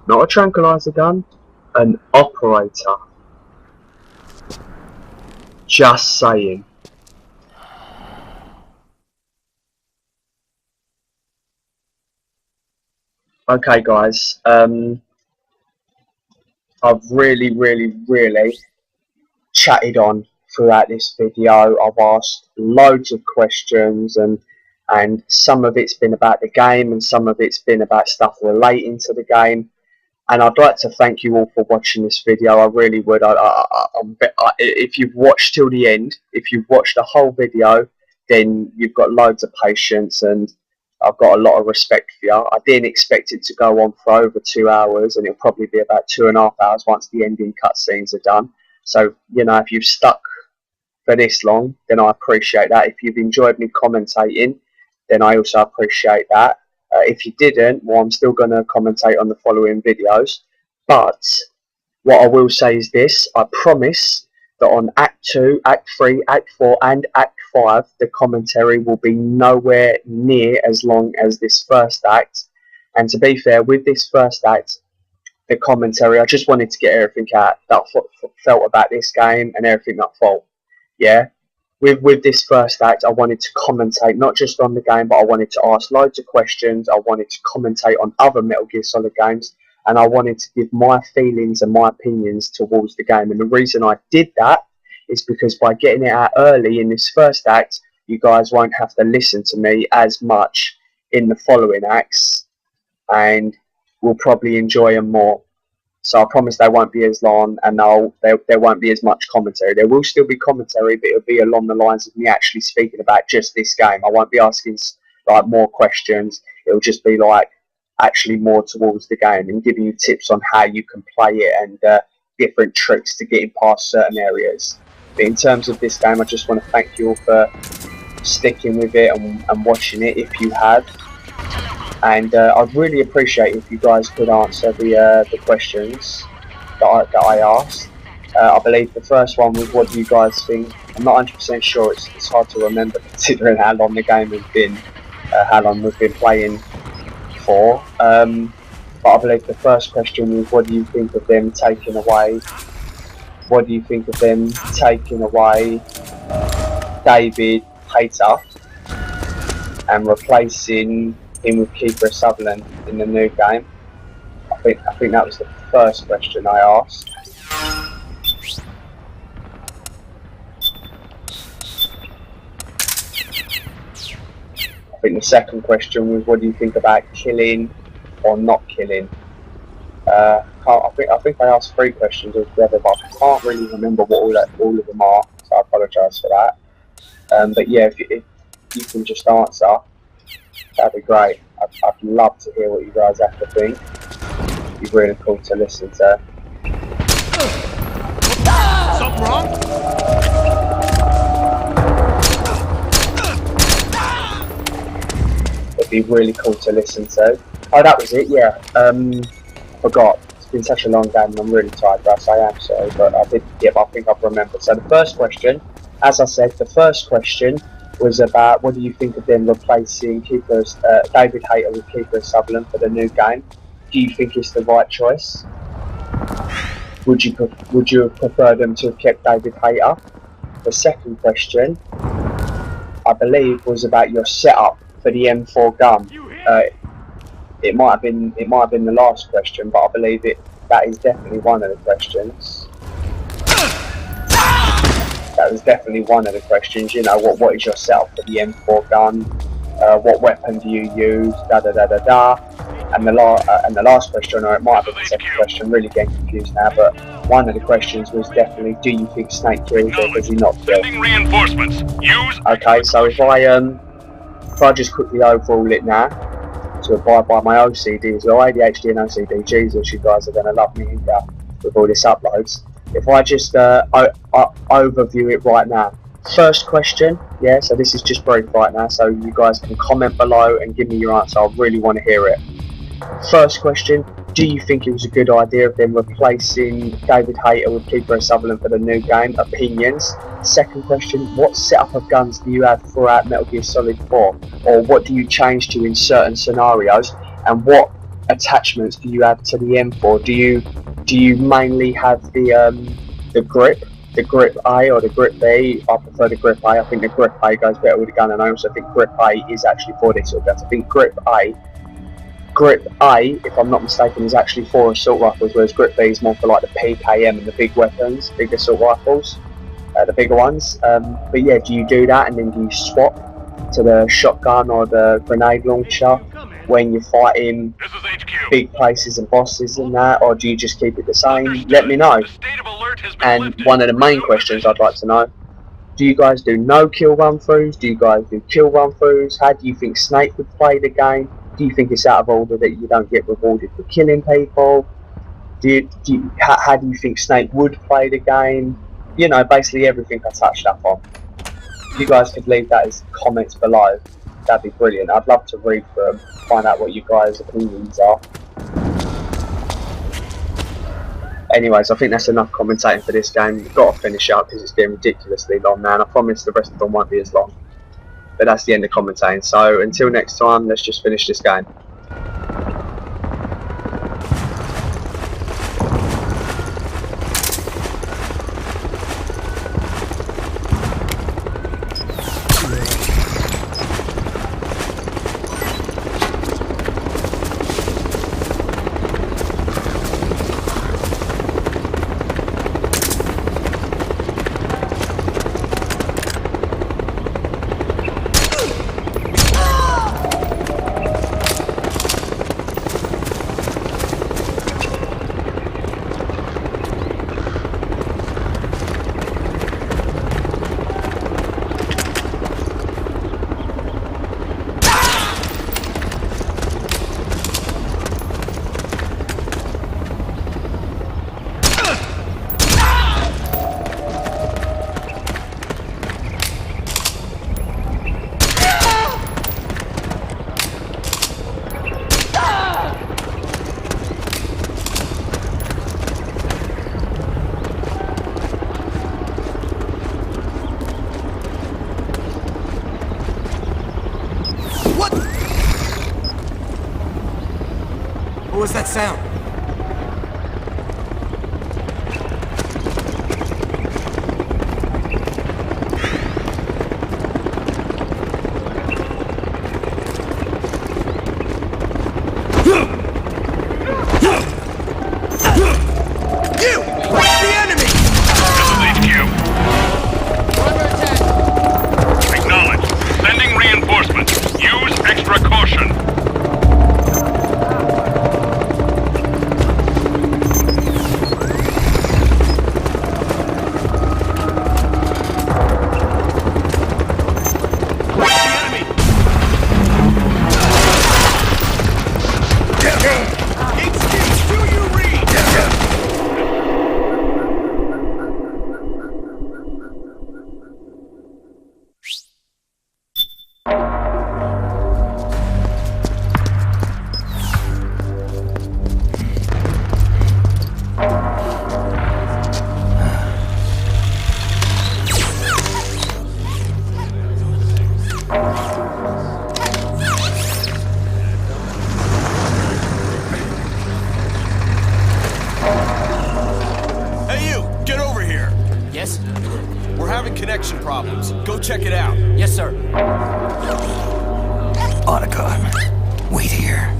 Not a tranquilizer gun, an operator. Just saying. Okay guys, I've really chatted on throughout this video. I've asked loads of questions and some of it's been about the game and some of it's been about stuff relating to the game. And I'd like to thank you all for watching this video. I really would. If you've watched till the end, if you've watched the whole video, then you've got loads of patience and I've got a lot of respect for you. I didn't expect it to go on for over 2 hours, and it'll probably be about 2.5 hours once the ending cutscenes are done. So, you know, if you've stuck for this long, then I appreciate that. If you've enjoyed me commentating, then I also appreciate that. If you didn't, well, I'm still going to commentate on the following videos. But what I will say is this: I promise that on Act 2, Act 3, Act 4 and Act 5 the commentary will be nowhere near as long as this first act. And to be fair, with this first act, the commentary, I just wanted to get everything out that I felt about this game and everything that I thought. Yeah, with this first act, I wanted to commentate not just on the game, but I wanted to ask loads of questions. I wanted to commentate on other Metal Gear Solid games, and I wanted to give my feelings and my opinions towards the game. And the reason I did that is because by getting it out early in this first act, you guys won't have to listen to me as much in the following acts, and will probably enjoy them more. So I promise they won't be as long, and there won't be as much commentary. There will still be commentary, but it'll be along the lines of me actually speaking about just this game. I won't be asking like more questions. It'll just be like actually more towards the game and giving you tips on how you can play it and different tricks to getting past certain areas. But in terms of this game, I just want to thank you all for sticking with it and watching it if you have. And I'd really appreciate if you guys could answer the questions that I asked. I believe the first one was, what do you guys think? I'm not 100% sure. It's hard to remember considering how long the game has been, how long we've been playing for. But I believe the first question was, what do you think of them taking away? What do you think of them taking away David Hayter and replacing him with Kiefer Sutherland in the new game? I think that was the first question I asked. I think the second question was, what do you think about killing or not killing? I think I asked 3 questions altogether, but I can't really remember what all of them are, so I apologise for that. But yeah, if you can just answer, that'd be great. I'd love to hear what you guys have to think. It'd be really cool to listen to. Something wrong? It'd be really cool to listen to. Oh, that was it, yeah. I forgot. It's been such a long game and I'm really tired, Russ. I am sorry, but I think I've remembered. So the first question, as I said, the first question was about, what do you think of them replacing David Hayter with Kiefer Sutherland for the new game? Do you think it's the right choice? Would you prefer them to have kept David Hayter? The second question, I believe, was about your setup for the M4 gun. It might have been the last question, but I believe that is definitely one of the questions. That was definitely one of the questions. You know, what is your setup for the M4 gun? What weapon do you use? Da da da da da. And the last question, or it might have been the second question. Really getting confused now, but one of the questions was definitely, do you think Snake kills or does he not kill? Reinforcements. Use. Okay, so if I just quickly overhaul it now to abide by my OCD as well, ADHD and OCD. Jesus, you guys are going to love me here with all this uploads. If I just overview it right now. First question, yeah, so this is just brief right now, so you guys can comment below and give me your answer. I really want to hear it. First question, do you think it was a good idea of them replacing David Hayter with Kiefer Sutherland for the new game? Opinions. Second question, what setup of guns do you have throughout Metal Gear Solid 4? Or what do you change to in certain scenarios? And what attachments do you have to the M4? Do you mainly have the grip A or the grip B? I prefer the grip A. I think the grip A goes better with the gun, and I also think grip A is actually for this sort of guns. I think grip A, if I'm not mistaken, is actually for assault rifles, whereas grip B is more for like the PKM and the big weapons, big assault rifles, the bigger ones. But yeah, do you do that and then do you swap to the shotgun or the grenade launcher when you're fighting big places and bosses and that, or do you just keep it the same? Let me know. And one of the main questions I'd like to know, do you guys do no kill run-throughs? Do you guys do kill run-throughs? How do you think Snake would play the game? Do you think it's out of order that you don't get rewarded for killing people? How do you think Snake would play the game? You know, basically everything I touched up on. You guys could leave that as comments below. that'd be brilliant. I'd love to read them, find out what you guys' opinions are. Anyways, I think that's enough commentating for this game. We've got to finish up because it's getting ridiculously long now, and I promise the rest of them won't be as long. But that's the end of commentating. So until next time, let's just finish this game. What was that sound? Connection problems. Go check it out. Yes, sir. Otacon, wait here.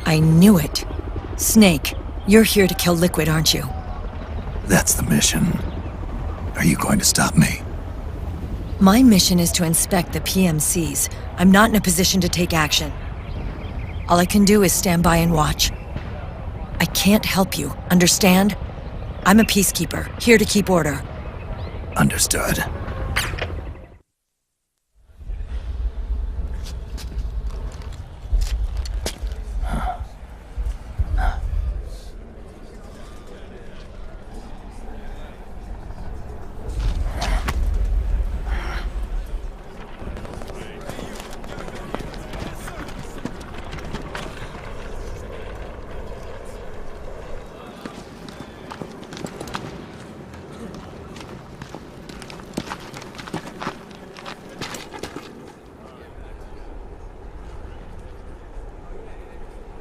I knew it. Snake, you're here to kill Liquid, aren't you? That's the mission. Are you going to stop me? My mission is to inspect the PMCs. I'm not in a position to take action. All I can do is stand by and watch. I can't help you, understand? I'm a peacekeeper, here to keep order. Understood.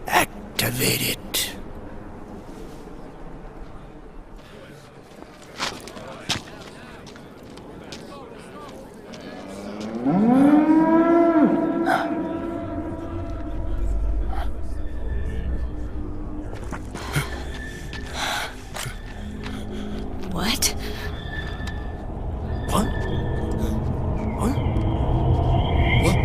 Activate it. What? What? What? What?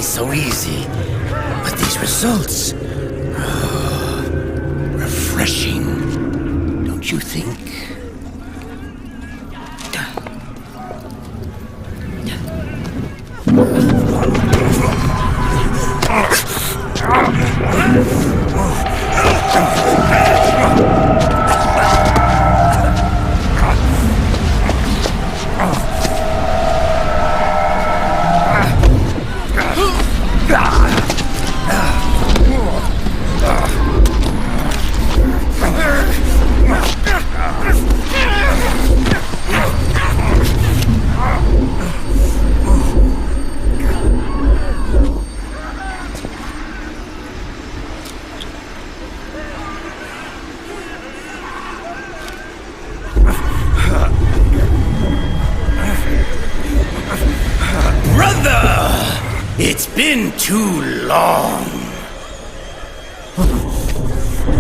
So easy. But these results... refreshing. Don't you think? It's been too long.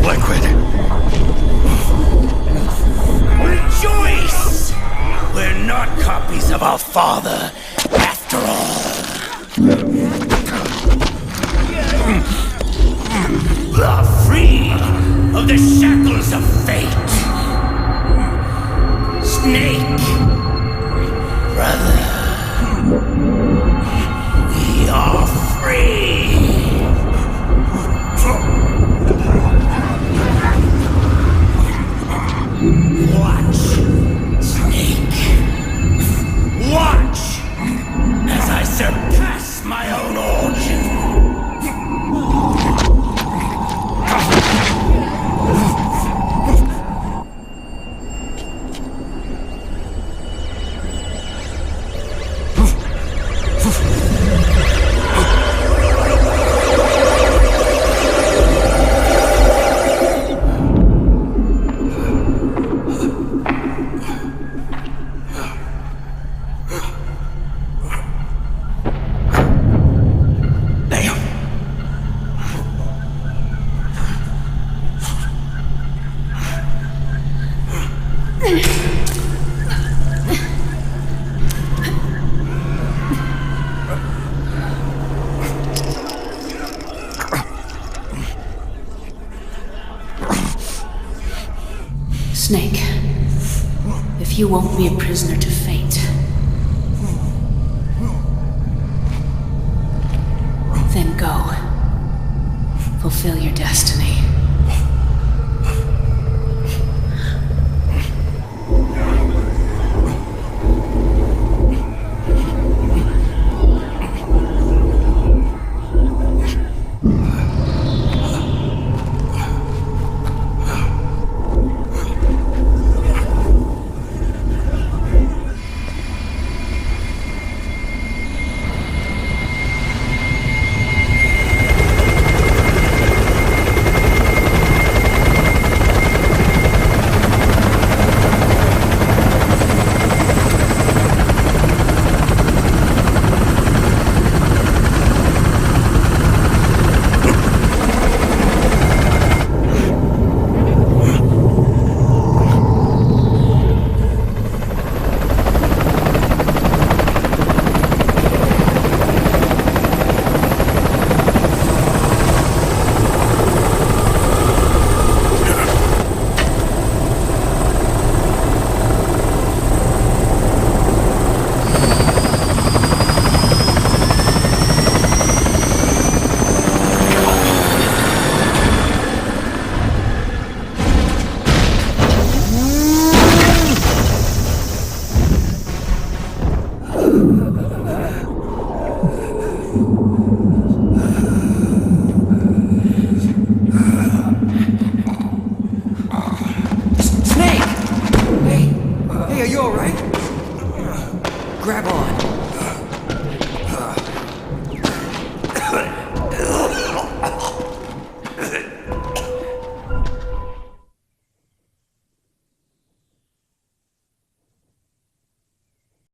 Liquid. Rejoice! We're not copies of our father, after all. Are free of the shackles of fate. Snake, brother. We are free! Watch, Snake. Watch as I surpass my own origin. Snake, if you won't be a prisoner to fate, then go. Fulfill your destiny.